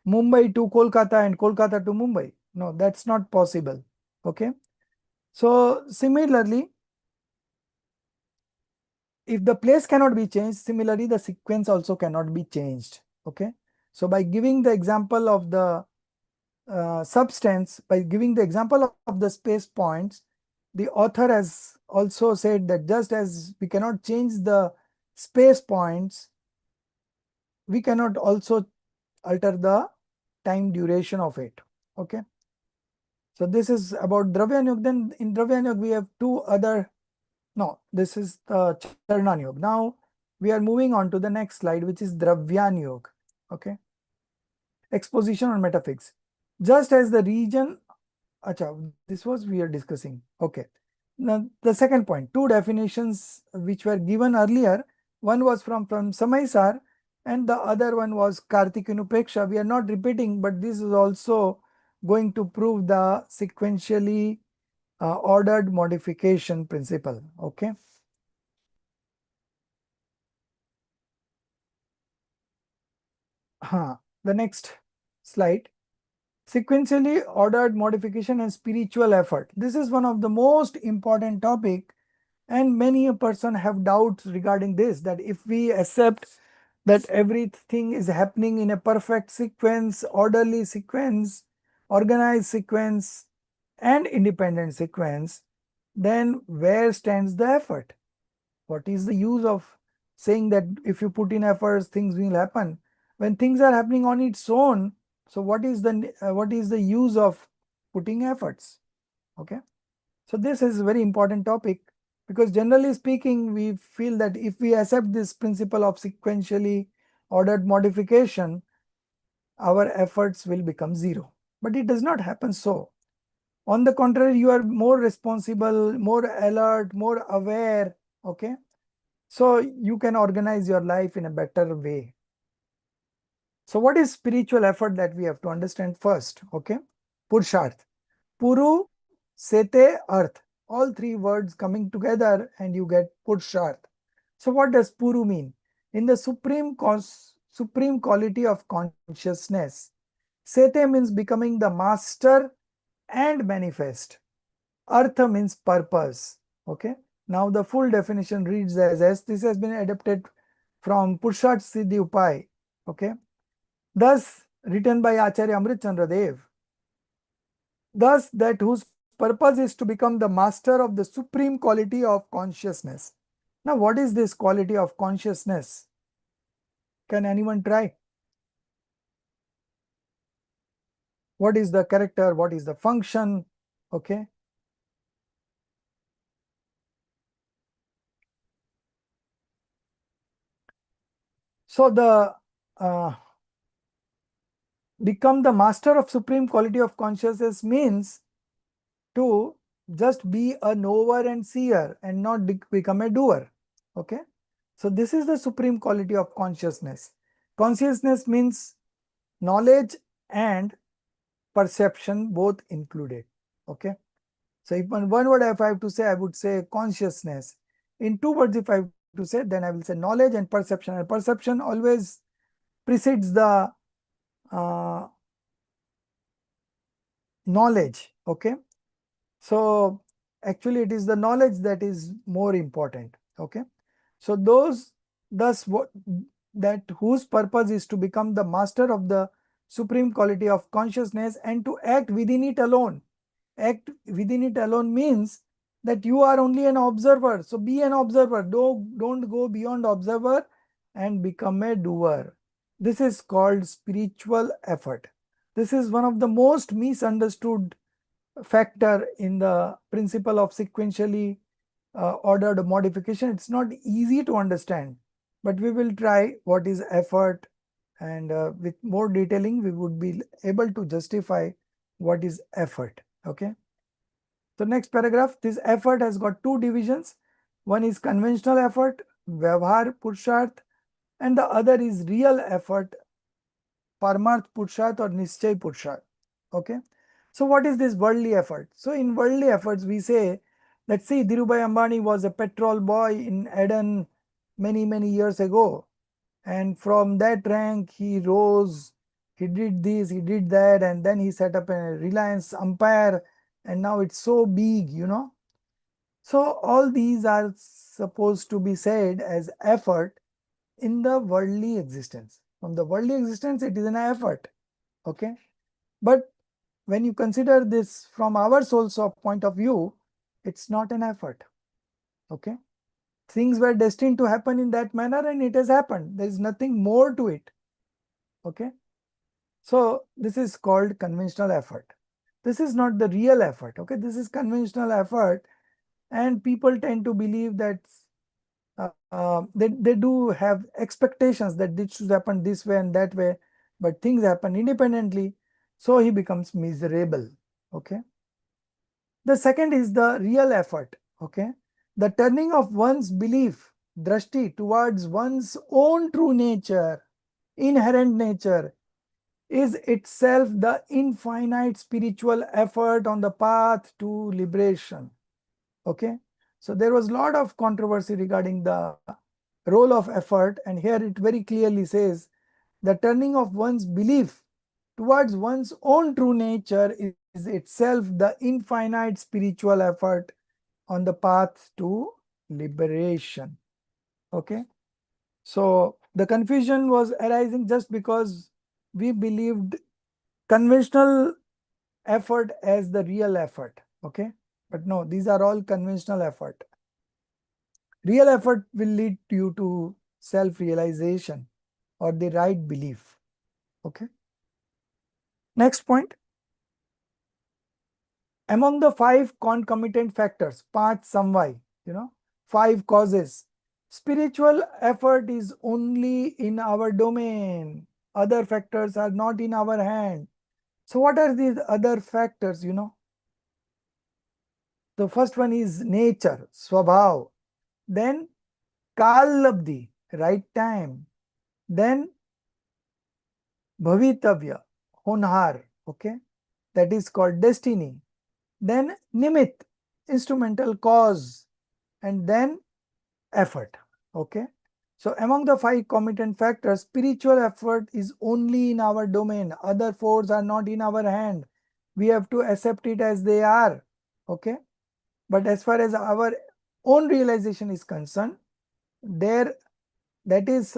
Mumbai to Kolkata and Kolkata to Mumbai. No, that's not possible. Okay. So similarly, if the place cannot be changed, similarly the sequence also cannot be changed. Okay, so by giving the example of the substance, by giving the example of the space points, the author has also said that just as we cannot change the space points, we cannot also alter the time duration of it. Okay, so this is about Dravyan Yoga. Then in Dravyan Yoga we have two other. No, this is the Charnan Yoga. Now we are moving on to the next slide, which is Dravyan Yoga. Okay, exposition on metaphysics. Just as the region, acha, this was we are discussing. Okay, now the second point, two definitions which were given earlier. One was from Samaisar, and the other one was Kartikenupeksha. We are not repeating, but this is also going to prove the sequentially ordered modification principle. Okay. The next slide. Sequentially ordered modification and spiritual effort. This is one of the most important topic, and many a person have doubts regarding this, that if we accept that everything is happening in a perfect sequence, orderly sequence, organized sequence, and independent sequence, then where stands the effort? What is the use of saying that if you put in efforts, things will happen? When things are happening on its own, so what is the use of putting efforts? Okay. So this is a very important topic, because generally speaking, we feel that if we accept this principle of sequentially ordered modification, our efforts will become zero. But it does not happen so. On the contrary, you are more responsible, more alert, more aware. Okay. So you can organize your life in a better way. So what is spiritual effort that we have to understand first? Okay. Purusharth. Puru, Sete, Earth. All three words coming together and you get Purusharth. So what does Puru mean? In the supreme quality of consciousness, Sete means becoming the master and manifest. Artha means purpose. Okay. Now the full definition reads as this has been adapted from Purusharth Siddhi Upay. Okay. Thus written by Acharya Amrit Chandra Dev. Thus that whose purpose is to become the master of the supreme quality of consciousness. Now what is this quality of consciousness? Can anyone try? What is the character? What is the function? Okay. So the become the master of supreme quality of consciousness means to just be a knower and seer and not become a doer. Okay. So this is the supreme quality of consciousness. Consciousness means knowledge and perception both included. Okay. So if one word if I have to say, I would say consciousness. In two words if I have to say, then I will say knowledge and perception. And perception always precedes the knowledge. Okay. So actually it is the knowledge that is more important. Okay. So thus what that whose purpose is to become the master of the supreme quality of consciousness and to act within it alone. Act within it alone means that you are only an observer. So be an observer. Don't go beyond observer and become a doer. This is called spiritual effort. This is one of the most misunderstood factor in the principle of sequentially ordered modification. It's not easy to understand, but we will try what is effort, and with more detailing we would be able to justify what is effort. Okay. So next paragraph, this effort has got two divisions. One is conventional effort, Vyavhar Purusharth, and the other is real effort, Parmarth Purusharth or Nischay Purusharth. Okay. So what is this worldly effort? So in worldly efforts, we say, let's see, Dhirubhai Ambani was a petrol boy in Aden many years ago. And from that rank, he rose, he did this, he did that, and then he set up a Reliance Empire, and now it's so big, you know. So all these are supposed to be said as effort in the worldly existence. From the worldly existence, it is an effort. Okay. But when you consider this from our soul's point of view, it's not an effort. Okay. Things were destined to happen in that manner and it has happened. There is nothing more to it. Okay. So this is called conventional effort. This is not the real effort. Okay. This is conventional effort, and people tend to believe that they do have expectations that this should happen this way and that way, but things happen independently. So he becomes miserable. Okay. The second is the real effort. Okay. The turning of one's belief, drashti, towards one's own true nature. inherent nature, is itself the infinite spiritual effort on the path to liberation. Okay, so there was a lot of controversy regarding the role of effort, and here it very clearly says the turning of one's belief towards one's own true nature is itself the infinite spiritual effort on the path to liberation. Okay, so the confusion was arising just because we believed conventional effort as the real effort. Okay, but no, these are all conventional effort. Real effort will lead you to self-realization or the right belief. Okay. Next point. Among the 5 concomitant factors, 5 samvai, 5 causes, spiritual effort is only in our domain. Other factors are not in our hand. So what are these other factors, The first one is nature, swabhav. Then Kal-labdhi, right time. Then bhavitavya, honhar, okay, that is called destiny. Then nimit, instrumental cause, and then effort. Okay, so among the 5 committant factors, spiritual effort is only in our domain. Other 4s are not in our hand. We have to accept it as they are. Okay, but as far as our own realization is concerned, there that is,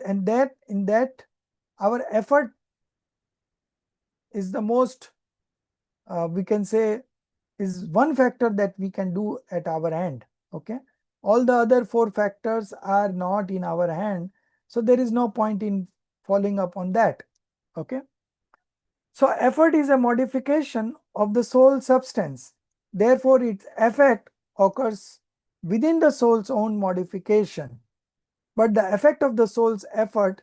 and that in that our effort is the most, we can say, is one factor that we can do at our end. Okay, all the other 4 factors are not in our hand, so there is no point in following up on that. Okay, so effort is a modification of the soul substance, therefore its effect occurs within the soul's own modification, but the effect of the soul's effort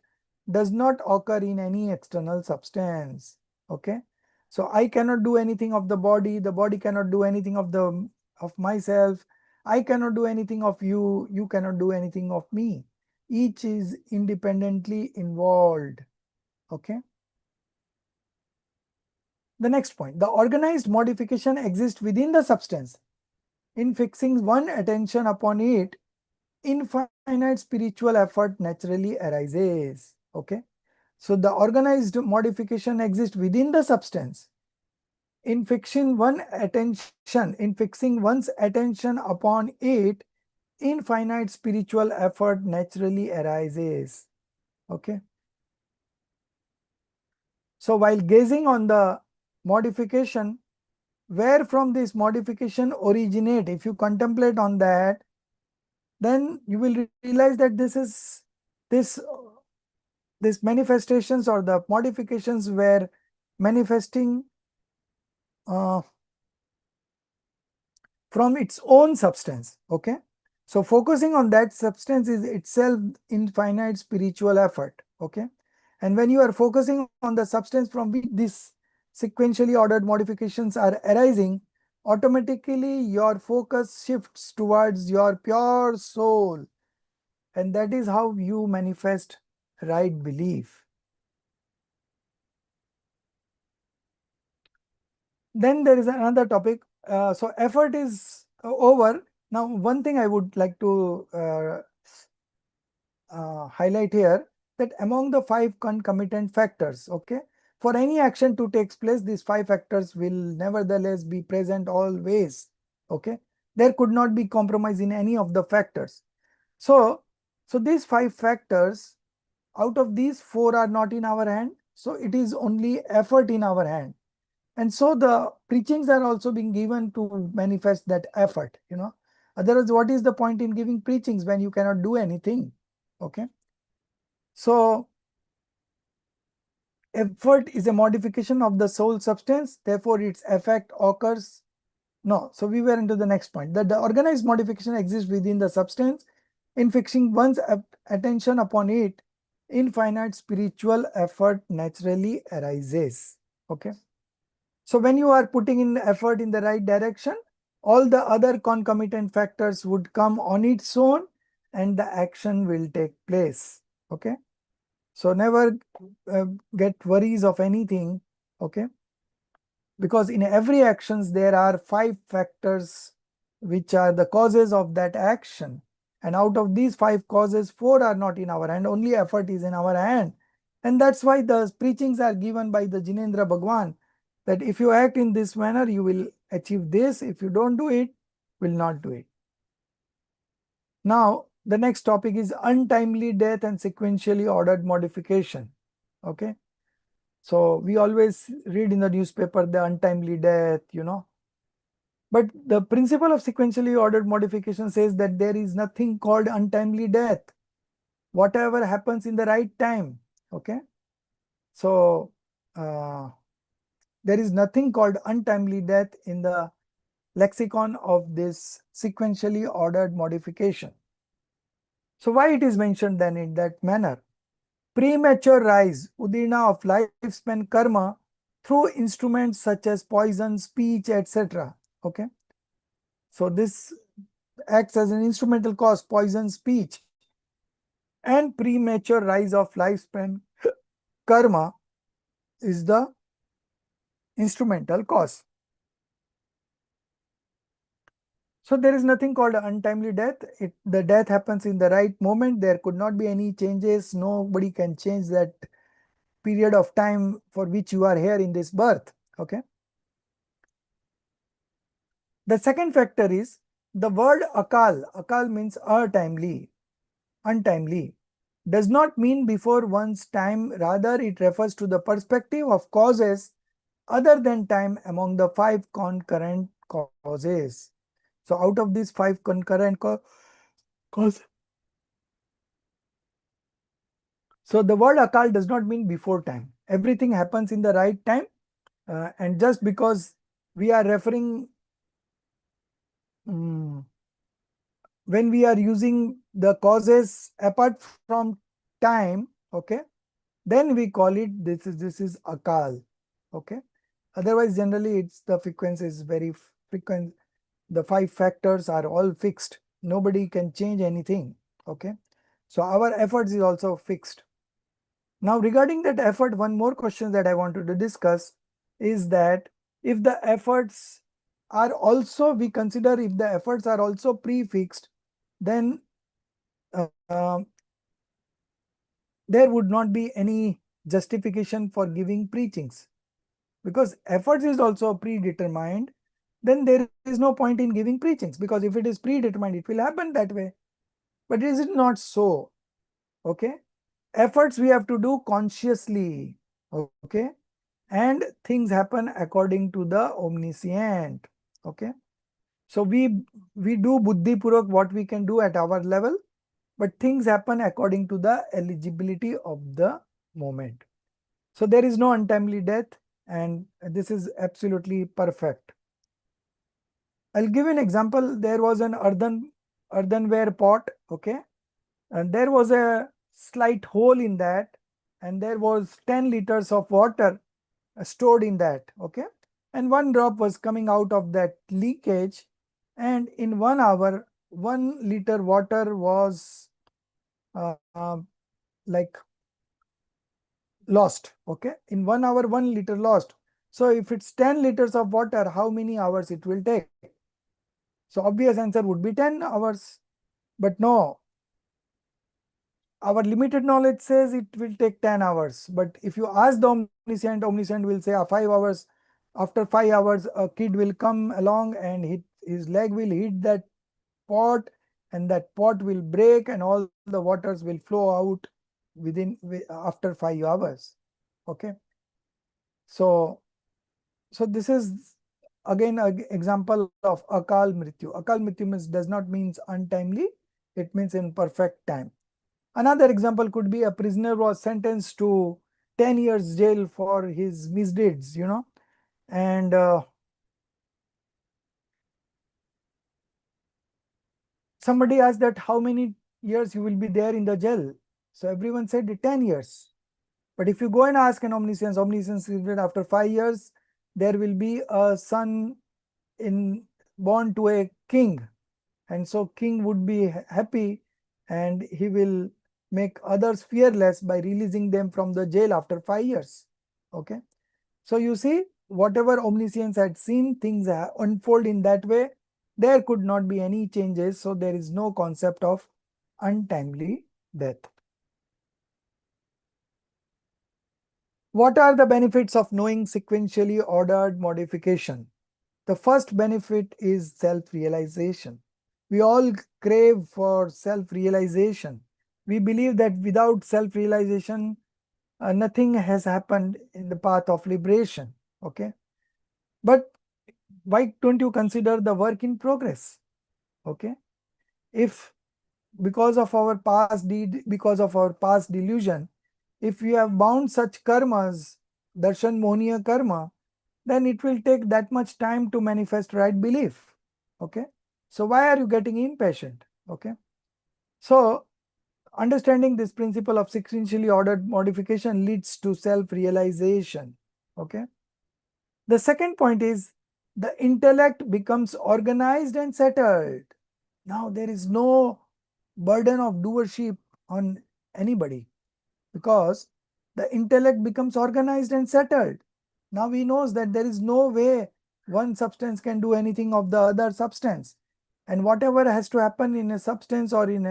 does not occur in any external substance. Okay, so I cannot do anything of the body cannot do anything of myself, I cannot do anything of you, you cannot do anything of me. Each is independently involved. Okay, the next point, the organized modification exists within the substance. In fixing one attention upon it, infinite spiritual effort naturally arises. Okay, so the organized modification exists within the substance. In fixing one's attention upon it, infinite spiritual effort naturally arises. Okay, so while gazing on the modification, where from this modification originate, if you contemplate on that, then you will realize that this these manifestations or the modifications were manifesting uh, from its own substance. Okay, so focusing on that substance is itself infinite spiritual effort. Okay, and when you are focusing on the substance from which these sequentially ordered modifications are arising, automatically your focus shifts towards your pure soul, and that is how you manifest right belief. Then there is another topic. So effort is over. Now, one thing I would like to highlight here, that among the 5 concomitant factors, okay, for any action to take place, these 5 factors will nevertheless be present always. Okay, there could not be compromise in any of the factors. So these 5 factors, out of these 4 are not in our hand, so it is only effort in our hand. And so the preachings are also being given to manifest that effort. Otherwise, what is the point in giving preachings when you cannot do anything? Okay, so effort is a modification of the soul substance, therefore its effect occurs. No, so we were into the next point, that the organized modification exists within the substance. In fixing one's attention upon it, infinite spiritual effort naturally arises. Okay, so when you are putting in effort in the right direction, all the other concomitant factors would come on its own and the action will take place. Okay, So never get worries of anything, okay? Because in every actions there are 5 factors which are the causes of that action. And out of these 5 causes, 4 are not in our hand, only effort is in our hand. And that's why the preachings are given by the Jinendra Bhagwan, that if you act in this manner, you will achieve this. If you don't do it, will not do it. Now, the next topic is untimely death and sequentially ordered modification. Okay. So we always read in the newspaper the untimely death, But the principle of sequentially ordered modification says that there is nothing called untimely death. Whatever happens in the right time. Okay. So there is nothing called untimely death in the lexicon of this sequentially ordered modification. So why it is mentioned then in that manner? Premature rise, udina of lifespan karma through instruments such as poison, speech, etc. Okay. So this acts as an instrumental cause, poison, speech, and premature rise of lifespan karma is the instrumental cause. So there is nothing called untimely death. The death happens in the right moment. There could not be any changes. Nobody can change that period of time for which you are here in this birth. Okay. The second factor is the word akal. Akal means untimely. Does not mean before one's time. Rather, it refers to the perspective of causes other than time among the 5 concurrent causes. So out of these 5 concurrent causes, so the word akal does not mean before time. Everything happens in the right time. And just because we are referring, when we are using the causes apart from time, okay, then we call it this is akal. Okay. Otherwise, generally it's the frequency is very frequent. The 5 factors are all fixed. Nobody can change anything. Okay. So our efforts is also fixed. Now regarding that effort, one more question that I wanted to discuss is that if the efforts are also, we consider if the efforts are also prefixed, then uh, uh, there would not be any justification for giving preachings, because efforts is also predetermined. Then there is no point in giving preachings, because if it is predetermined, it will happen that way. But is it not so? Okay. Efforts we have to do consciously. Okay. And things happen according to the omniscient. Okay. So we do buddhi purak what we can do at our level, but things happen according to the eligibility of the moment. So there is no untimely death, and this is absolutely perfect. I'll give an example. There was an earthenware pot, okay, and there was a slight hole in that, and there was 10 liters of water stored in that, okay, and one drop was coming out of that leakage, and in 1 hour 1 liter water was uh, uh, like lost. Okay, in 1 hour 1 liter lost. So if it's 10 liters of water, how many hours it will take? So obvious answer would be 10 hours. But no, our limited knowledge says it will take 10 hours. But if you ask the omniscient will say 5 hours. After 5 hours, a kid will come along and his leg will hit that pot, and that pot will break and all the waters will flow out after 5 hours. Okay. So this is again an example of akal mrityu. Akal mrityu does not means untimely, it means in perfect time. Another example could be a prisoner was sentenced to 10 years jail for his misdeeds, and somebody asked that how many years you will be there in the jail. So everyone said 10 years. But if you go and ask an omniscience says that after 5 years, there will be a son born to a king. And so king would be happy, and he will make others fearless by releasing them from the jail after 5 years. Okay. So you see, whatever omniscience had seen things unfold in that way, there could not be any changes. So there is no concept of untimely death. What are the benefits of knowing sequentially ordered modification? The first benefit is self-realization. We all crave for self-realization. We believe that without self-realization, nothing has happened in the path of liberation. Okay. But why don't you consider the work in progress? Okay. If because of our past deed, because of our past delusion, if we have bound such karmas, darshan mohniya karma, then it will take that much time to manifest right belief. Okay. So why are you getting impatient? Okay. So understanding this principle of sequentially ordered modification leads to self-realization. Okay. The second point is the intellect becomes organized and settled. Now there is no burden of doership on anybody because the intellect becomes organized and settled. Now he knows that there is no way one substance can do anything of the other substance, and whatever has to happen in a substance or in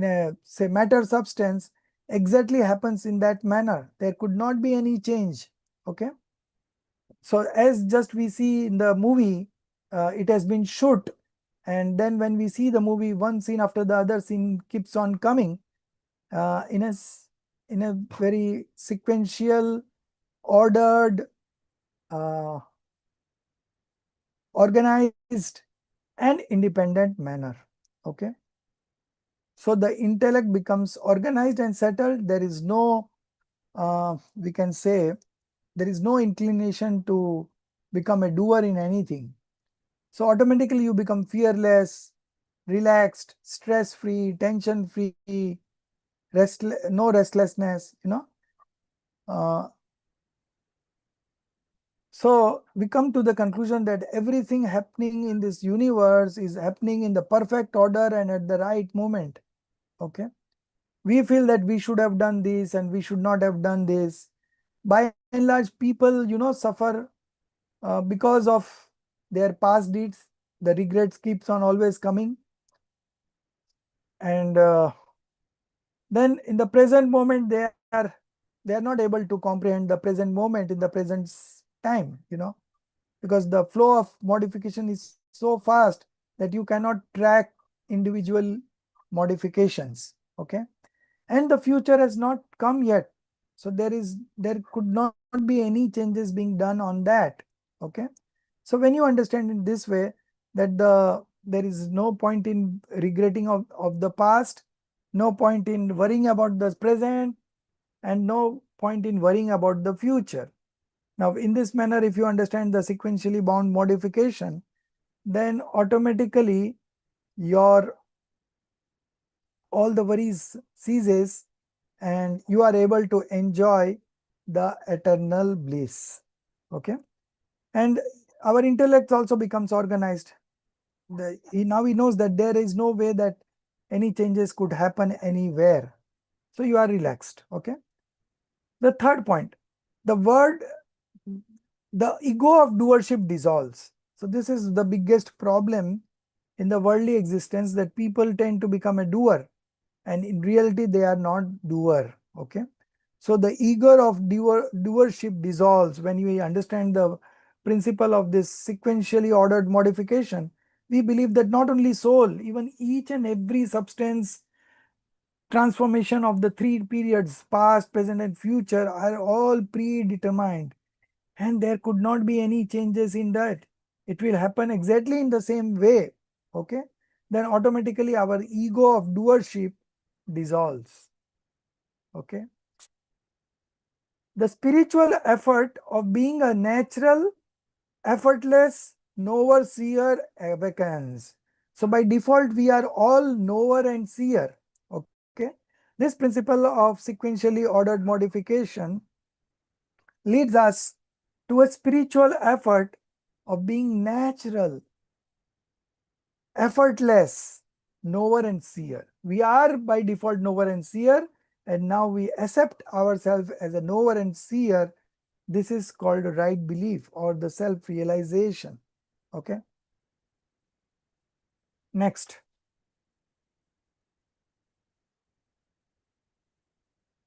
a say matter substance exactly happens in that manner. There could not be any change. Okay. So as just we see in the movie, it has been shoot, and then when we see the movie, one scene after the other scene keeps on coming uh, in a in a very sequential, ordered, uh, organized, and independent manner. Okay. So the intellect becomes organized and settled. There is no, we can say, there is no inclination to become a doer in anything. So automatically you become fearless, relaxed, stress-free, tension-free, no restlessness, Uh, so we come to the conclusion that everything happening in this universe is happening in the perfect order and at the right moment. Okay. We feel that we should have done this and we should not have done this. By and large, people, suffer because of their past deeds. The regrets keeps on always coming. And then in the present moment, they are not able to comprehend the present moment in the present time, because the flow of modification is so fast that you cannot track individual modifications. Okay. And the future has not come yet, so there could not be any changes being done on that. Okay. So when you understand in this way that there is no point in regretting of the past, no point in worrying about the present, and no point in worrying about the future. Now in this manner, if you understand the sequentially bound modification, then automatically your all the worries ceases and you are able to enjoy the eternal bliss. Okay. And our intellect also becomes organized. Now he knows that there is no way that any changes could happen anywhere. So you are relaxed. Okay. The third point, the word, the ego of doership dissolves. So this is the biggest problem in the worldly existence, that people tend to become a doer and in reality they are not doer. Okay. So the ego of doership dissolves when we understand the principle of this sequentially ordered modification. We believe that not only soul, even each and every substance transformation of the three periods, past, present, and future, are all predetermined, and there could not be any changes in that. It will happen exactly in the same way. Okay. Then automatically our ego of doership dissolves. Okay. The spiritual effort of being a natural, effortless knower seer awakens. So by default, we are all knower and seer. Okay. This principle of sequentially ordered modification leads us to a spiritual effort of being natural, effortless, knower and seer. We are by default knower and seer, and now we accept ourselves as a knower and seer. This is called right belief or the self-realization. Okay. Next,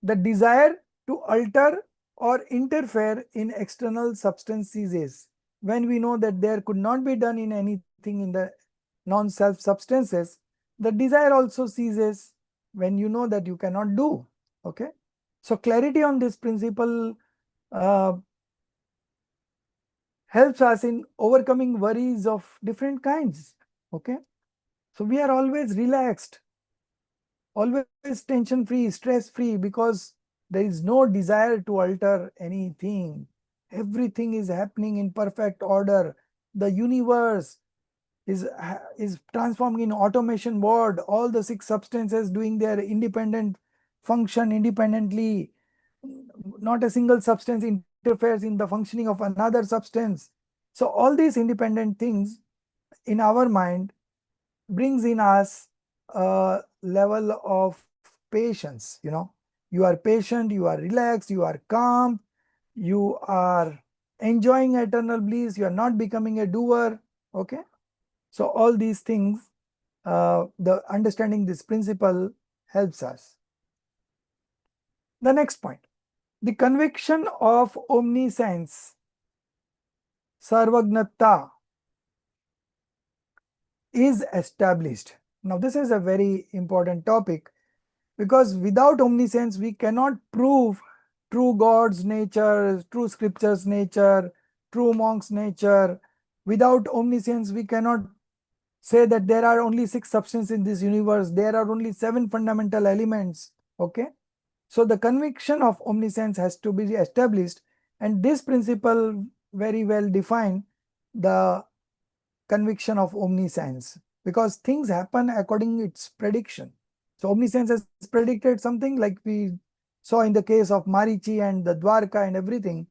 the desire to alter or interfere in external substances. When we know that there could not be done in anything in the non-self substances, the desire also ceases when you know that you cannot do. Okay. So clarity on this principle uh, helps us in overcoming worries of different kinds. Okay. So we are always relaxed, always tension free, stress free, because there is no desire to alter anything. Everything is happening in perfect order. The universe is transforming in automation mode. All the six substances doing their independent function independently. Not a single substance interferes in the functioning of another substance. So all these independent things in our mind brings in us a level of patience. You are patient, you are relaxed, you are calm, you are enjoying eternal bliss, you are not becoming a doer. Okay. So all these things, the understanding this principle helps us. The next point, the conviction of omniscience, sarvagnata, is established. Now this is a very important topic, because without omniscience we cannot prove true God's nature, true scripture's nature, true monk's nature. Without omniscience we cannot say that there are only six substances in this universe, there are only seven fundamental elements. Okay. So the conviction of omniscience has to be established, and this principle very well define the conviction of omniscience, because things happen according to its prediction. So omniscience has predicted something, like we saw in the case of Marichi and the Dwarka and everything,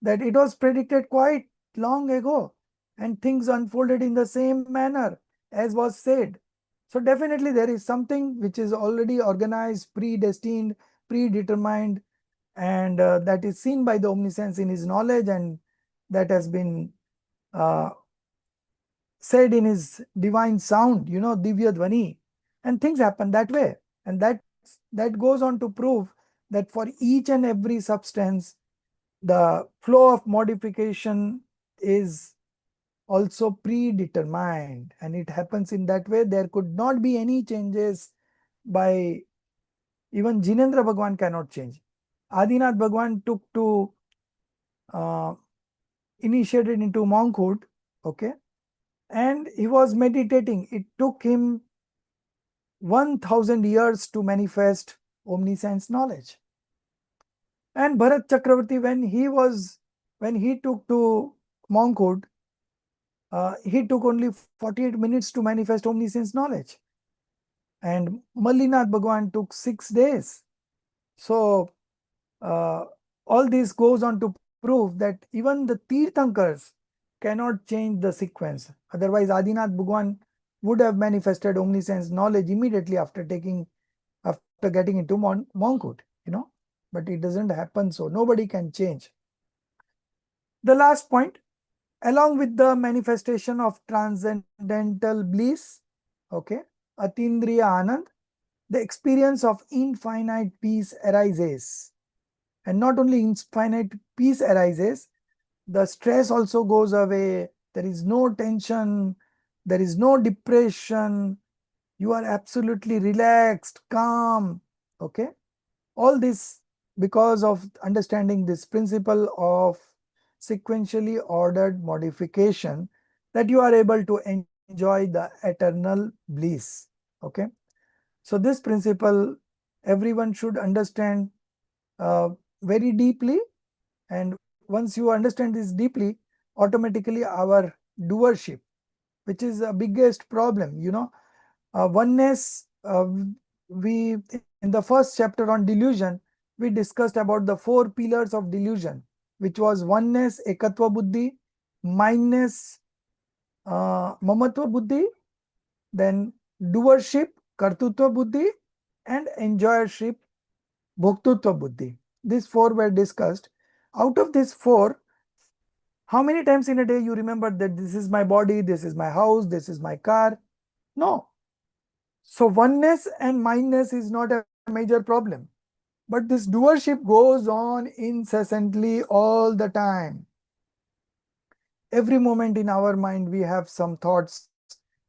that it was predicted quite long ago, and things unfolded in the same manner as was said. So definitely there is something which is already organized, predestined, predetermined, and that is seen by the omniscience in his knowledge, and that has been uh, said in his divine sound, Divya Dvani, and things happen that way. And that goes on to prove that for each and every substance, the flow of modification is also predetermined, and it happens in that way. There could not be any changes by even Jinendra Bhagwan cannot change. Adinath Bhagwan took to uh, initiated into monkhood, okay, and he was meditating. It took him 1000 years to manifest omniscience knowledge. And Bharat Chakravarti, when he took to monkhood, he took only 48 minutes to manifest omniscience knowledge. And Mallinath Bhagwan took 6 days. So uh, all this goes on to prove that even the Tirthankars cannot change the sequence. Otherwise, Adinath Bhagwan would have manifested omniscience knowledge immediately after getting into monkhood, but it doesn't happen, so nobody can change. The last point, along with the manifestation of transcendental bliss, okay, Atindriya Anand, the experience of infinite peace arises. And not only infinite peace arises, the stress also goes away. There is no tension, there is no depression. You are absolutely relaxed, calm. Okay. All this because of understanding this principle of sequentially ordered modification, that you are able to enjoy the eternal bliss. Okay. So this principle everyone should understand uh, very deeply, and once you understand this deeply, automatically our doership, which is the biggest problem, oneness, we in the first chapter on delusion, we discussed about the four pillars of delusion, which was oneness, ekatva buddhi, mindness, mamatva buddhi, then doership, kartutva buddhi, and enjoyership, bhoktutva buddhi. These four were discussed. Out of these four, how many times in a day you remember that this is my body, this is my house, this is my car? No. So oneness and mindness is not a major problem. But this doership goes on incessantly all the time. Every moment in our mind, we have some thoughts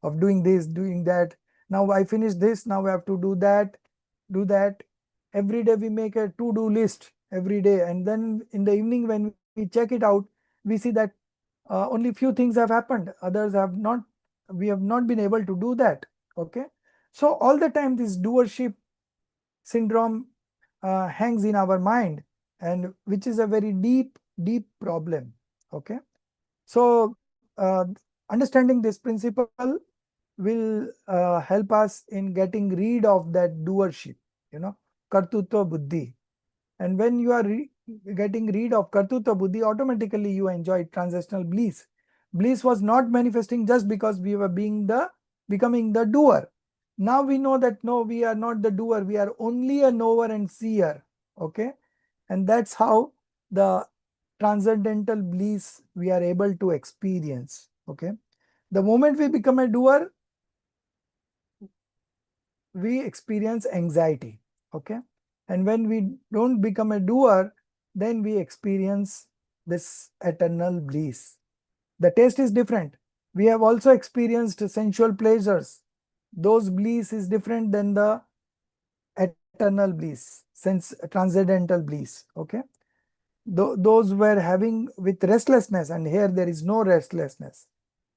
of doing this, doing that. Now I finished this, now I have to do that, do that. Every day we make a to-do list every day. And then in the evening, when we check it out, we see that only few things have happened. Others have not, we have not been able to do that. Okay. So all the time, this doership syndrome hangs in our mind, and which is a very deep problem. Okay. So understanding this principle will help us in getting rid of that doership, kartutva buddhi. And when you are getting rid of kartutva buddhi, automatically you enjoy transactional bliss. Bliss was not manifesting just because we were becoming the doer. Now we know that no, we are not the doer, we are only a knower and seer. Okay. And that's how the transcendental bliss we are able to experience. Okay. The moment we become a doer, we experience anxiety. Okay. And when we don't become a doer, then we experience this eternal bliss. The taste is different. We have also experienced sensual pleasures. Those bliss is different than the eternal bliss, sense transcendental bliss. Okay. Those were having with restlessness, and here there is no restlessness.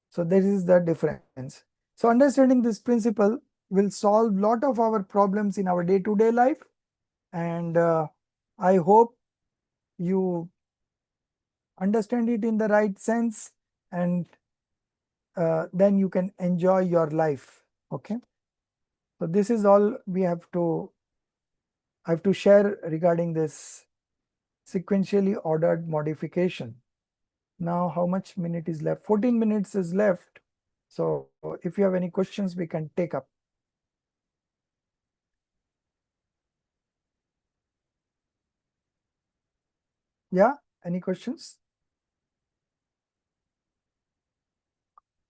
So this is the difference. So understanding this principle will solve a lot of our problems in our day-to-day life. And I hope you understand it in the right sense, and then you can enjoy your life. Okay. So this is all I have to share regarding this sequentially ordered modification. Now, how much minute is left? 14 minutes is left. So if you have any questions, we can take up. Yeah, any questions?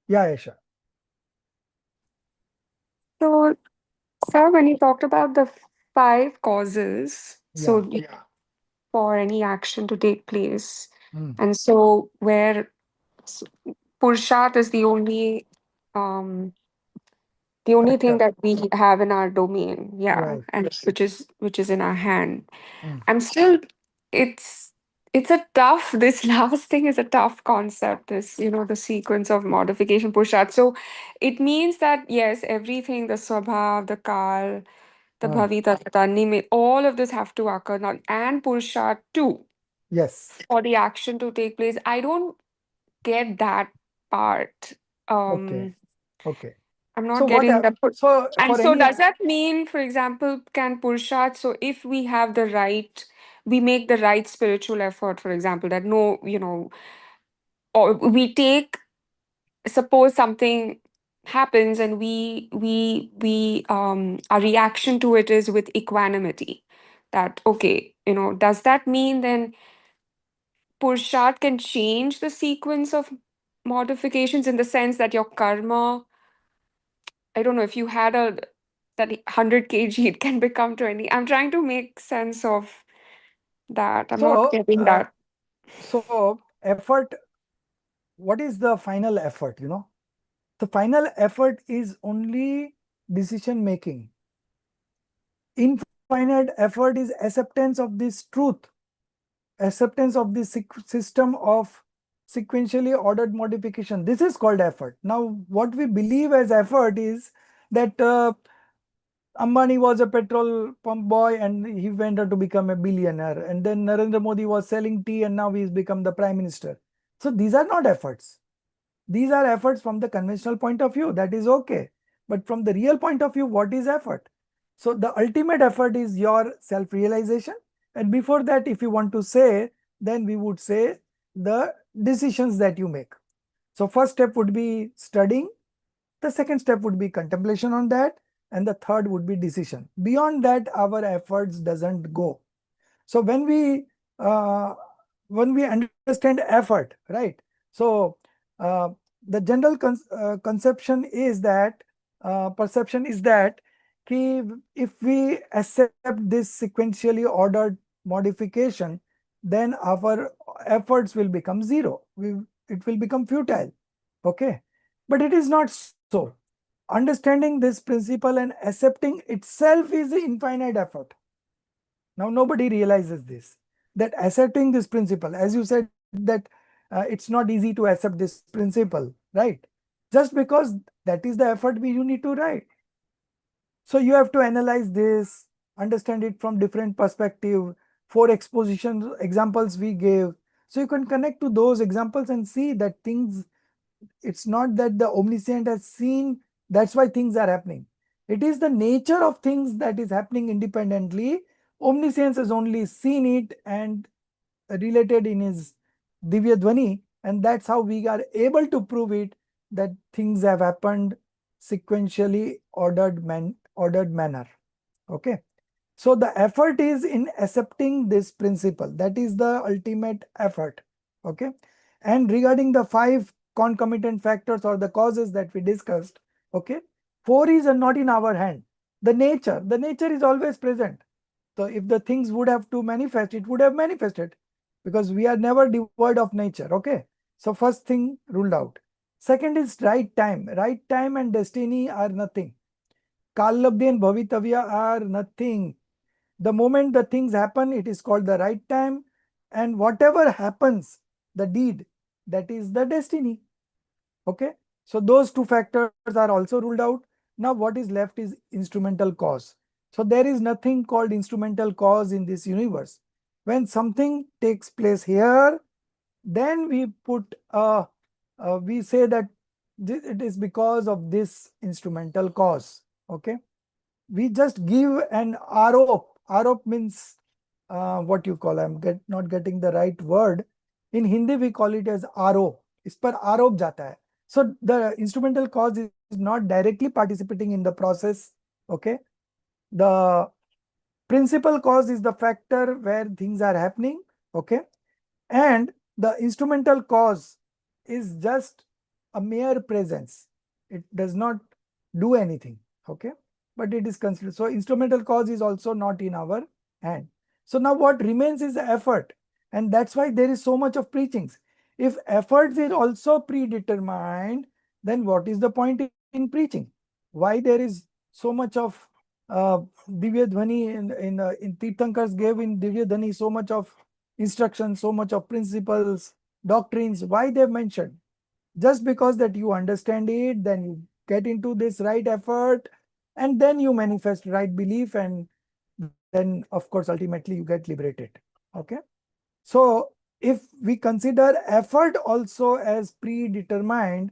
Yeah, Aisha. So, sir, when you talked about the five causes, Yeah. for any action to take place, Mm. and so where s- Purshat is um, the only thing Factor. that we have in our domain, yeah, Right. and which is in our hand. Mm. I'm still, it's it's a tough. This last thing is a tough concept. This, the sequence of modification, Purshat. So, it means that yes, everything, the Swabhav, the Kal, the Uh, Bhavita, the Tanni, all of this have to occur now, and Purshat too, yes. for the action to take place. I don't get that part. Okay. Um, Okay. I'm So not getting that. so And for so, any does that mean, for example, can Purshat, so if we have the right, we make the right spiritual effort, for example, that no, or we take, suppose something happens and our reaction to it is with equanimity, that okay, does that mean then Purshat can change the sequence of modifications, in the sense that your karma, I don't know, if you had that 100 kg, it can become 20. I'm trying to make sense of that. I'm not so getting that. so effort, what is the final effort, The final effort is only decision making. Infinite effort is acceptance of this truth, acceptance of this system of sequentially ordered modification. This is called effort. Now, what we believe as effort is that Ambani was a petrol pump boy and he went on to become a billionaire. And then Narendra Modi was selling tea and now he's become the prime minister. So these are not efforts. These are efforts from the conventional point of view. That is okay. But from the real point of view, what is effort? So the ultimate effort is your self-realization. And before that, if you want to say, then we would say the decisions that you make. So first step would be studying, The second step would be contemplation on that, and the third would be decision. Beyond that, our efforts doesn't go. So uh, when we understand effort, right? So uh, the general conception is that perception is that if we accept this sequentially ordered modification, then our efforts will become zero. It will become futile. Okay, but it is not so. Understanding this principle and accepting itself is the infinite effort. Now, nobody realizes this, that accepting this principle, as you said, that it's not easy to accept this principle, right? Just because that is the effort you need to write. So you have to analyze this, understand it from different perspective, four exposition examples we gave. So you can connect to those examples and see that things, it's not that the omniscient has seen, that's why things are happening. It is the nature of things that is happening independently. Omniscience has only seen it and related in his Divya Dhvani, and that's how we are able to prove it, that things have happened sequentially ordered manner. Okay. So the effort is in accepting this principle. That is the ultimate effort. Okay. And regarding the five concomitant factors or the causes that we discussed, okay, four is not in our hand. The nature is always present. So if the things would have to manifest, it would have manifested, because we are never devoid of nature. Okay. So first thing ruled out. Second is right time. Right time and destiny are nothing. Kallabdhi and Bhavitavya are nothing. The moment the things happen, it is called the right time. And whatever happens, the deed, that is the destiny. Okay. So those two factors are also ruled out. Now what is left is instrumental cause. So there is nothing called instrumental cause in this universe. When something takes place here, then we put we say that it is because of this instrumental cause. Okay. We just give an arop. Arop means what you call, not getting the right word. In Hindi, we call it as arop. इस पर आरोप जाता है. So the instrumental cause is not directly participating in the process. Okay. The principal cause is the factor where things are happening. Okay. And the instrumental cause is just a mere presence. It does not do anything. Okay. But it is considered. So instrumental cause is also not in our hand. So now what remains is effort. And that's why there is so much of preachings. If efforts is also predetermined, then what is the point in preaching? Why there is so much of Divya Dhvani in Tirthankars gave in Divya Dhvani so much of instructions, so much of principles, doctrines, why they've mentioned? Just because that you understand it, then you get into this right effort, and then you manifest right belief, and then of course ultimately you get liberated. Okay. So if we consider effort also as predetermined,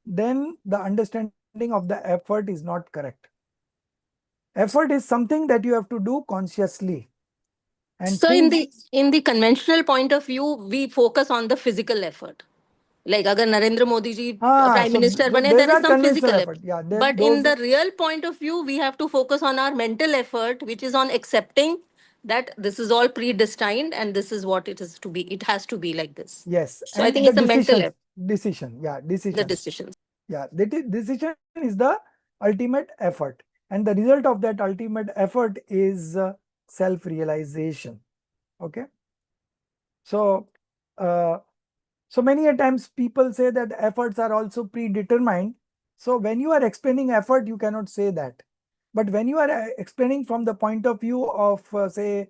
then the understanding of the effort is not correct. Effort is something that you have to do consciously, and So in things. the conventional point of view, we focus on the physical effort. Like agar Narendra Modi ji prime So minister bane, those there is are some conventional physical effort. effort. Yeah, But in those. the real point of view, we have to focus on our mental effort, which is on accepting that this is all predestined and this is what it is to be. It has to be like this. Yes, So I and think the it's a mental decisions, effort, yeah, the decisions. decisions. Yeah, decision is the ultimate effort. And the result of that ultimate effort is self-realization. Okay. So, uh, so many a times people say that efforts are also predetermined. So when you are explaining effort, you cannot say that. But when you are explaining from the point of view of, say,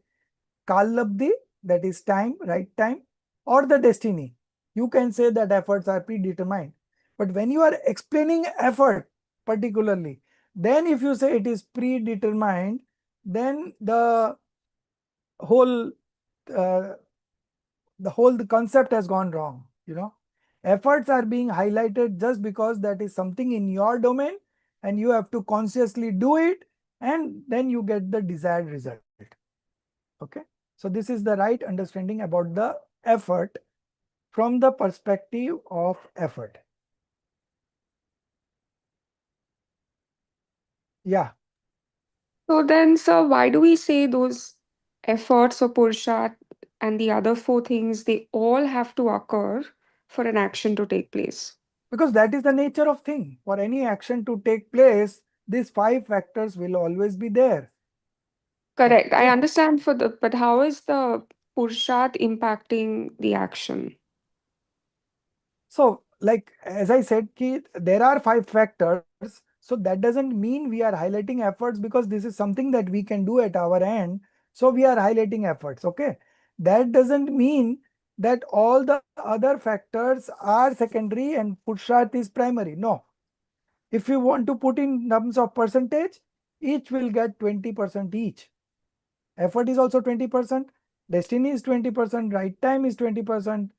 Kallabdhi, that is time, right time, or the destiny, you can say that efforts are predetermined. But when you are explaining effort particularly, then if you say it is predetermined, then whole uh, the concept has gone wrong. Efforts are being highlighted just because that is something in your domain, and you have to consciously do it, and then you get the desired result. Okay. So this is the right understanding about the effort from the perspective of effort. Yeah, So then, sir, why do we say those efforts or Purushat and the other four things, they all have to occur for an action to take place? because that is the nature of thing. For any action to take place, these five factors will always be there. Correct. I Okay. understand for the, but how is the Purushat impacting the action? So, like as I said, ki, there are five factors. So that doesn't mean we are highlighting efforts because this is something that we can do at our end. So we are highlighting efforts. Okay. That doesn't mean that all the other factors are secondary and Purusharth is primary. No. If you want to put in terms of percentage, each will get 20% each. Effort is also 20%, destiny is 20%, right time is 20%,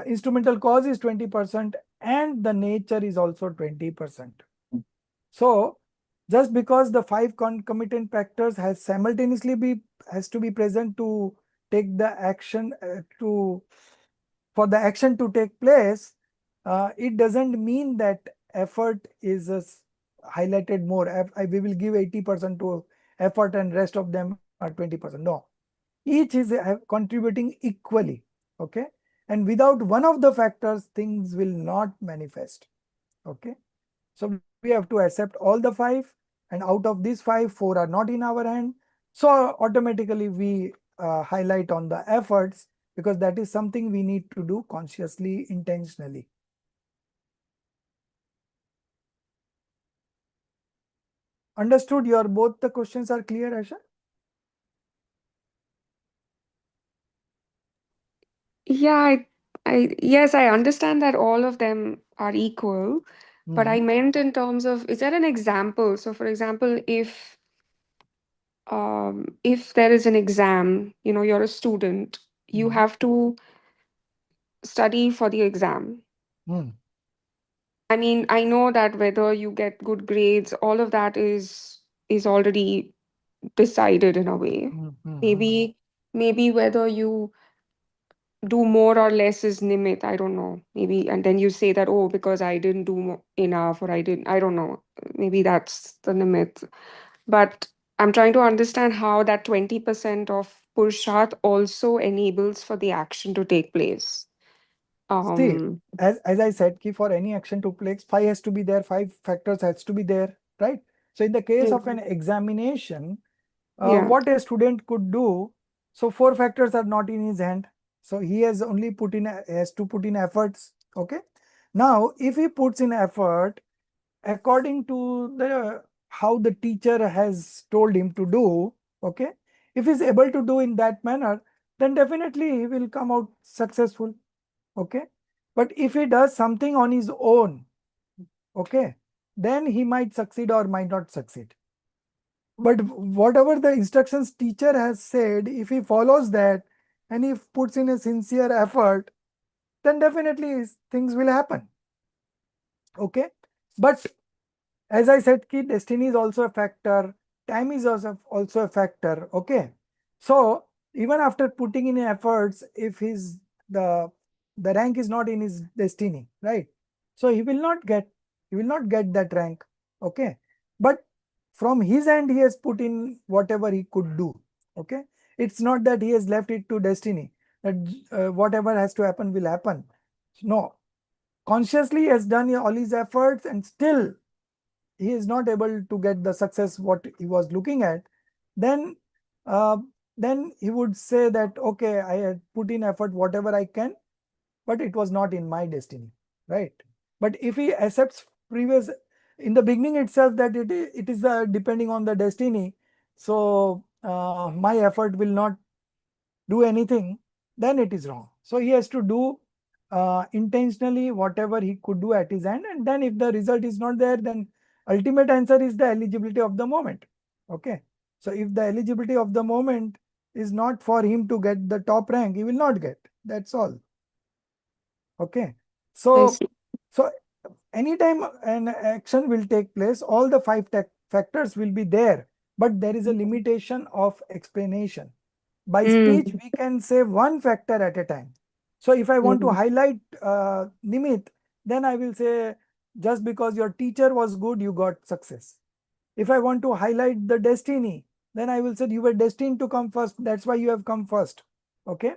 instrumental cause is 20%, and the nature is also 20%. So just because the five concomitant factors has to be present to take the action to for the action to take place, it doesn't mean that effort is highlighted more. We will give 80% to effort and rest of them are 20%. No, each is contributing equally. Okay. And without one of the factors, things will not manifest. Okay. So we have to accept all the five, and out of these five, four are not in our hand. So automatically we highlight on the efforts because that is something we need to do consciously, intentionally. Understood? Your both the questions are clear, Asha? Yeah, yes, I understand that all of them are equal, but I Hmm. meant in terms of, is there an example? So, for example, if there is an exam, you're a student, you Hmm. have to study for the exam. Hmm. I mean, I know that whether you get good grades, all of that is already decided in a way. Hmm. Hmm. Maybe whether you do more or less is nimit. I don't know. Maybe, and then you say that, oh, because I didn't do enough, or I didn't, I don't know. Maybe that's the nimit. But I'm trying to understand how that 20% of Purushat also enables for the action to take place. See, Um, as I said, ki for any action to place, five has to be there, five factors has to be there, right? So in the case of an mm, examination, yeah. what a student could do, so four factors are not in his hand. So he has only has to put in efforts. Okay. Now, if he puts in effort according to the how the teacher has told him to do, okay, if he's able to do in that manner, then definitely he will come out successful. Okay. But if he does something on his own, okay, then he might succeed or might not succeed. But whatever the instructions teacher has said, if he follows that and he puts in a sincere effort, then definitely things will happen. Okay. But as I said, ki destiny is also a factor, time is also a factor. Okay. So even after putting in efforts, if the the rank is not in his destiny, right? So he will not get that rank. Okay. But from his end, he has put in whatever he could do. Okay. It's not that he has left it to destiny, that whatever has to happen will happen. No, consciously he has done all his efforts and still he is not able to get the success what he was looking at, then uh, then he would say that okay, I had put in effort whatever I can, but it was not in my destiny, right? But if he accepts previous in the beginning itself that it is depending on the destiny, so my effort will not do anything, then it is wrong. So he has to do intentionally whatever he could do at his end, and then if the result is not there, then ultimate answer is the eligibility of the moment. Okay. So if the eligibility of the moment is not for him to get the top rank, he will not get. That's all. Okay. I So see. so anytime an action will take place, all the five factors will be there, but there is a limitation of explanation. By speech, Mm, we can say one factor at a time. So if I want to mm, highlight Nimit, then I will say just because your teacher was good, you got success. If I want to highlight the destiny, then I will say you were destined to come first. That's why you have come first. Okay.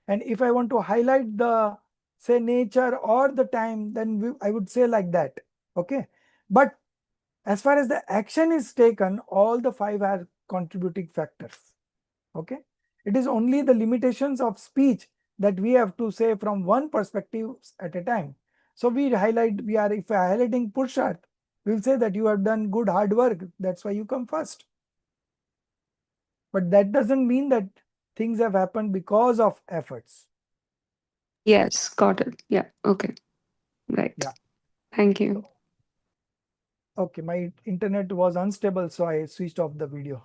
And if I want to highlight the, say, nature or the time, then I would say like that. Okay. But as far as the action is taken, all the five are contributing factors. Okay. It is only the limitations of speech that we have to say from one perspective at a time. So we highlight, if we are highlighting Purusharth, we will say that you have done good hard work. That's why you come first. But that doesn't mean that things have happened because of efforts. Yes, got it. Yeah. Okay. Right. Yeah. Thank you. So, okay, my internet was unstable, so I switched off the video.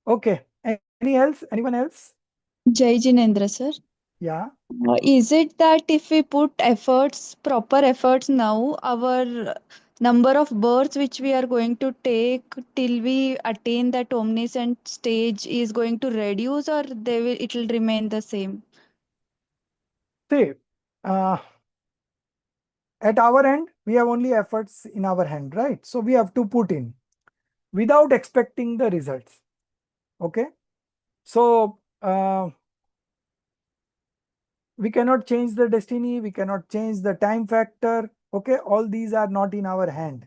Okay. Any else? Anyone else? Jai Jinendra, sir. Yeah. Is it that if we put efforts, proper efforts now, our number of births which we are going to take till we attain that omniscient stage is going to reduce, or it will remain the same? See, at our end, we have only efforts in our hand, right? So we have to put in without expecting the results. Okay. So we cannot change the destiny, we cannot change the time factor. Okay. All these are not in our hand.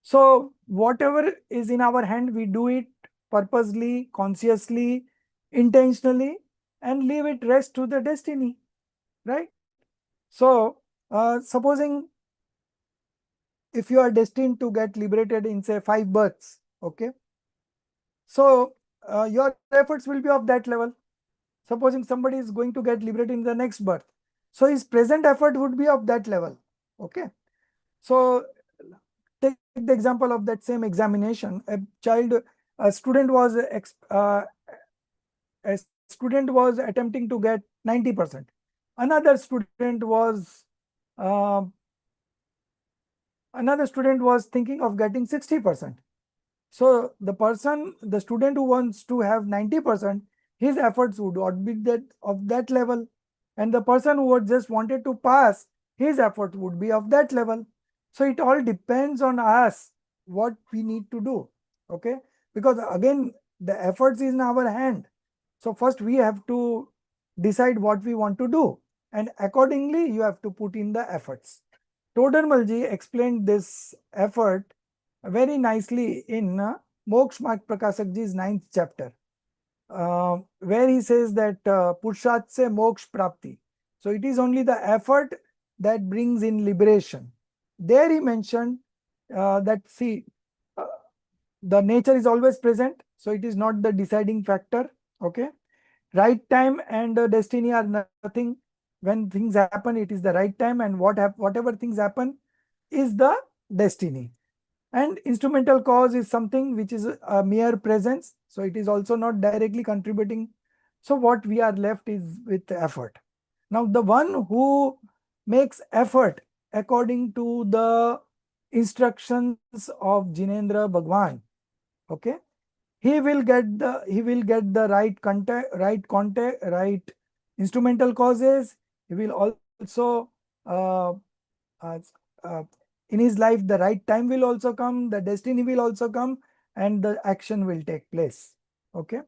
So whatever is in our hand, we do it purposely, consciously, intentionally, and leave it rest to the destiny, right? So supposing if you are destined to get liberated in, say, 5 births, okay, so your efforts will be of that level. Supposing somebody is going to get liberated in the next birth, so his present effort would be of that level. Okay. So take the example of that same examination. A student was attempting to get 90%. Another student was uh, thinking of getting 60%. So the student who wants to have 90%, his efforts would not be of that level. And the person who just wanted to pass, his effort would be of that level. So it all depends on us what we need to do. Okay. Because again, the efforts is in our hand. So first we have to decide what we want to do. And accordingly, you have to put in the efforts. Todarmalji explained this effort very nicely in Moksha Marg Prakashak Ji's 9th chapter, where he says that Purushat se moksha prapti. So it is only the effort that brings in liberation. There he mentioned that, see, uh, the nature is always present, so it is not the deciding factor. Okay. Right time and destiny are nothing. When things happen, it is the right time, and whatever things happen is the destiny. And instrumental cause is something which is a mere presence, so it is also not directly contributing. So what we are left is with effort. Now the one who makes effort according to the instructions of Jinendra Bhagwan, okay, he will get the right instrumental causes. He will also uh, uh, uh, in his life, the right time will also come, the destiny will also come, and the action will take place. Okay.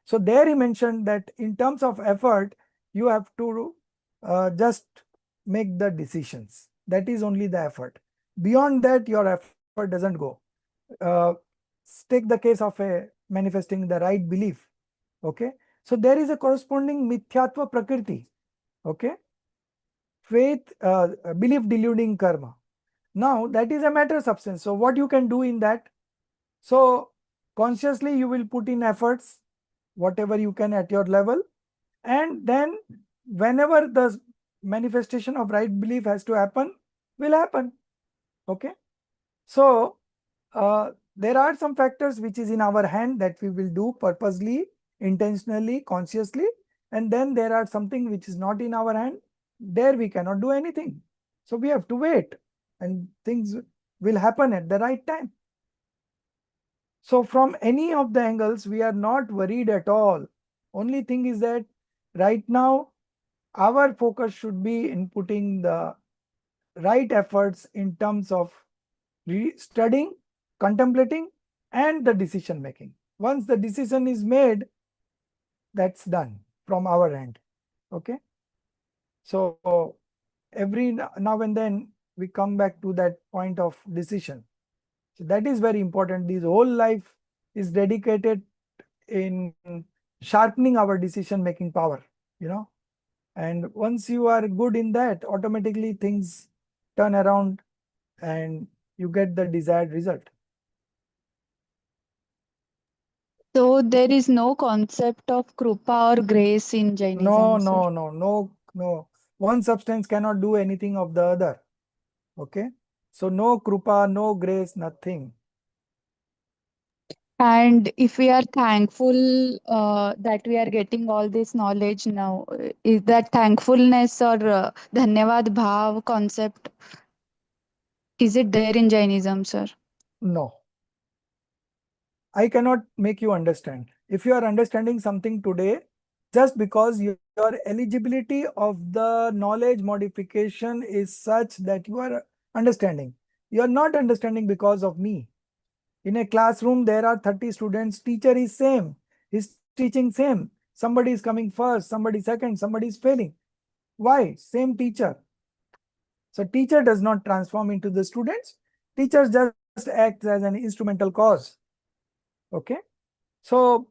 So there he mentioned that in terms of effort, you have to just make the decisions. That is only the effort. Beyond that, your effort doesn't go. uh, take the case of a manifesting the right belief. Okay. So there is a corresponding mithyatva prakriti. Okay. Faith, belief deluding karma. Now that is a matter substance. So what you can do in that? So consciously you will put in efforts, whatever you can at your level. And then whenever the manifestation of right belief has to happen, will happen. Okay. So there are some factors which is in our hand that we will do purposely, intentionally, consciously. And then there are something which is not in our hand. There we cannot do anything. So we have to wait, and things will happen at the right time. So from any of the angles, we are not worried at all. Only thing is that right now, our focus should be in putting the right efforts in terms of studying, contemplating, and the decision making. Once the decision is made, that's done from our end. Okay. So every now and then we come back to that point of decision. So that is very important. This whole life is dedicated in sharpening our decision making power, you know. And once you are good in that, automatically things turn around and you get the desired result. So there is no concept of krupa or grace in No, Jainism, sir. no, no, no, no. One substance cannot do anything of the other. Okay. So no krupa, no grace, nothing. And if we are thankful that we are getting all this knowledge now, is that thankfulness or dhanyavad bhav concept, is it there in Jainism, sir? No. I cannot make you understand. If you are understanding something today, just because your eligibility of the knowledge modification is such that you are understanding. You are not understanding because of me. In a classroom, there are 30 students, teacher is same, is teaching same. Somebody is coming first, somebody second, somebody is failing. Why? Same teacher. So teacher does not transform into the students. Teacher just acts as an instrumental cause. Okay. So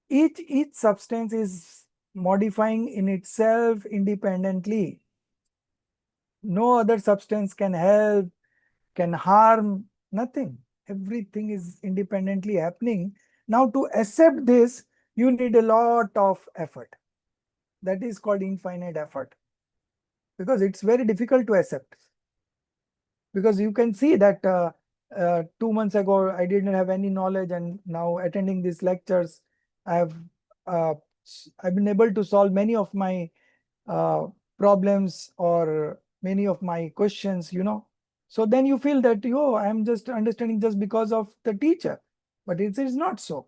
each substance is modifying in itself independently. No other substance can help, can harm, nothing. Everything is independently happening. Now to accept this, you need a lot of effort. That is called infinite effort, because it's very difficult to accept. Because you can see that 2 months ago I didn't have any knowledge, and now attending these lectures, I've uh, I've been able to solve many of my uh, problems or many of my questions, you know. So then you feel that, yo, I'm just understanding just because of the teacher, but it is not so.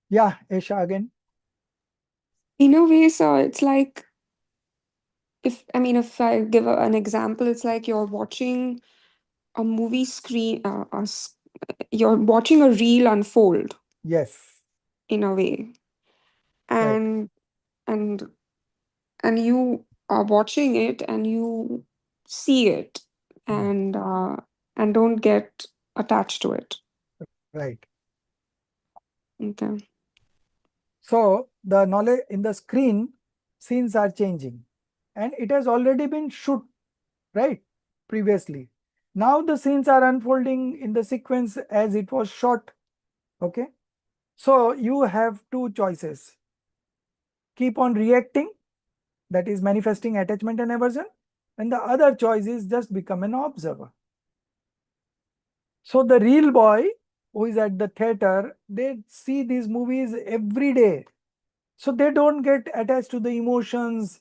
Yeah, Esha again. In a way, so it's like, if I give an example, it's like you're watching a movie screen, you're watching a reel unfold Yes, in a way, right. and and and you are watching it and you see it, Hmm. and uh, and don't get attached to it. Right. Okay. So the knowledge in the screen, scenes are changing, and it has already been shoot, right, previously. Now the scenes are unfolding in the sequence as it was shot. Okay. So you have two choices: keep on reacting, that is manifesting attachment and aversion, and the other choice is just become an observer. So the real boy who is at the theater, they see these movies every day, so they don't get attached to the emotions,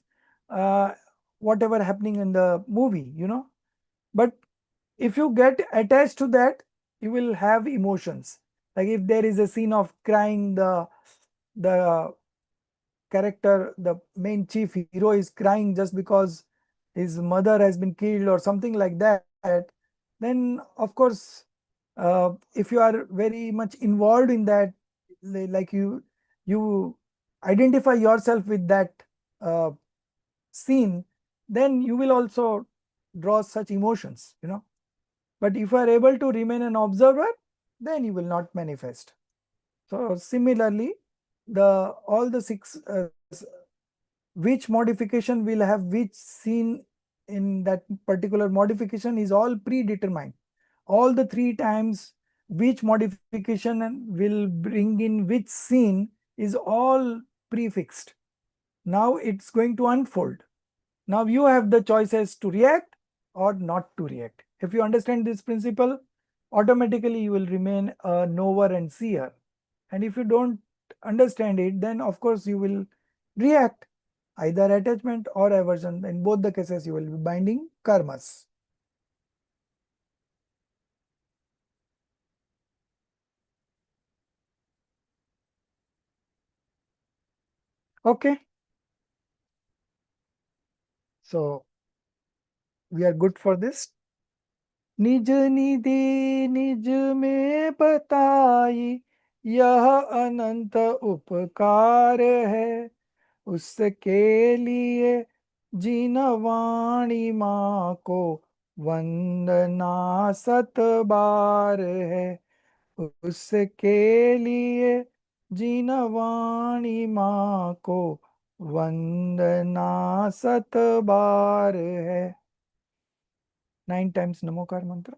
uh, whatever happening in the movie, you know. But if you get attached to that, you will have emotions. Like if there is a scene of crying, the character, the main chief hero is crying just because his mother has been killed or something like that, then of course, if you are very much involved in that, like you identify yourself with that uh, scene, then you will also draw such emotions, you know. But if you are able to remain an observer, then you will not manifest. So similarly, the all the six which modification will have which scene in that particular modification is all predetermined. All the three times which modification will bring in which scene is all prefixed. Now it's going to unfold. Now you have the choices to react or not to react. If you understand this principle, automatically you will remain a knower and seer. And if you don't understand it, then of course you will react, either attachment or aversion. In both the cases, you will be binding karmas. Okay, so we are good for this. निज निधि निज में बताई, यह अनंत उपकार है। उसके लिए जिन वाणी माँ को वंदना सत बार है। उसके लिए जिन वाणी माँ को वंदना सत बार है। 9 times नमोकार मंत्र।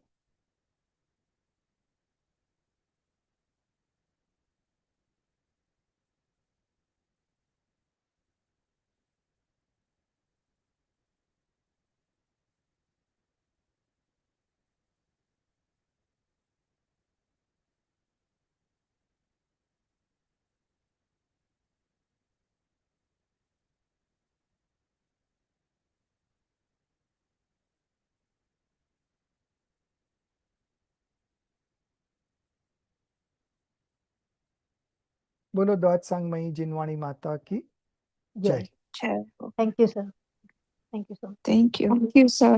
बोलो द्वाद सांगमयी जिनवाणी माता की जय। जय। Thank you, sir. Thank you so much. Thank you. Thank you, sir.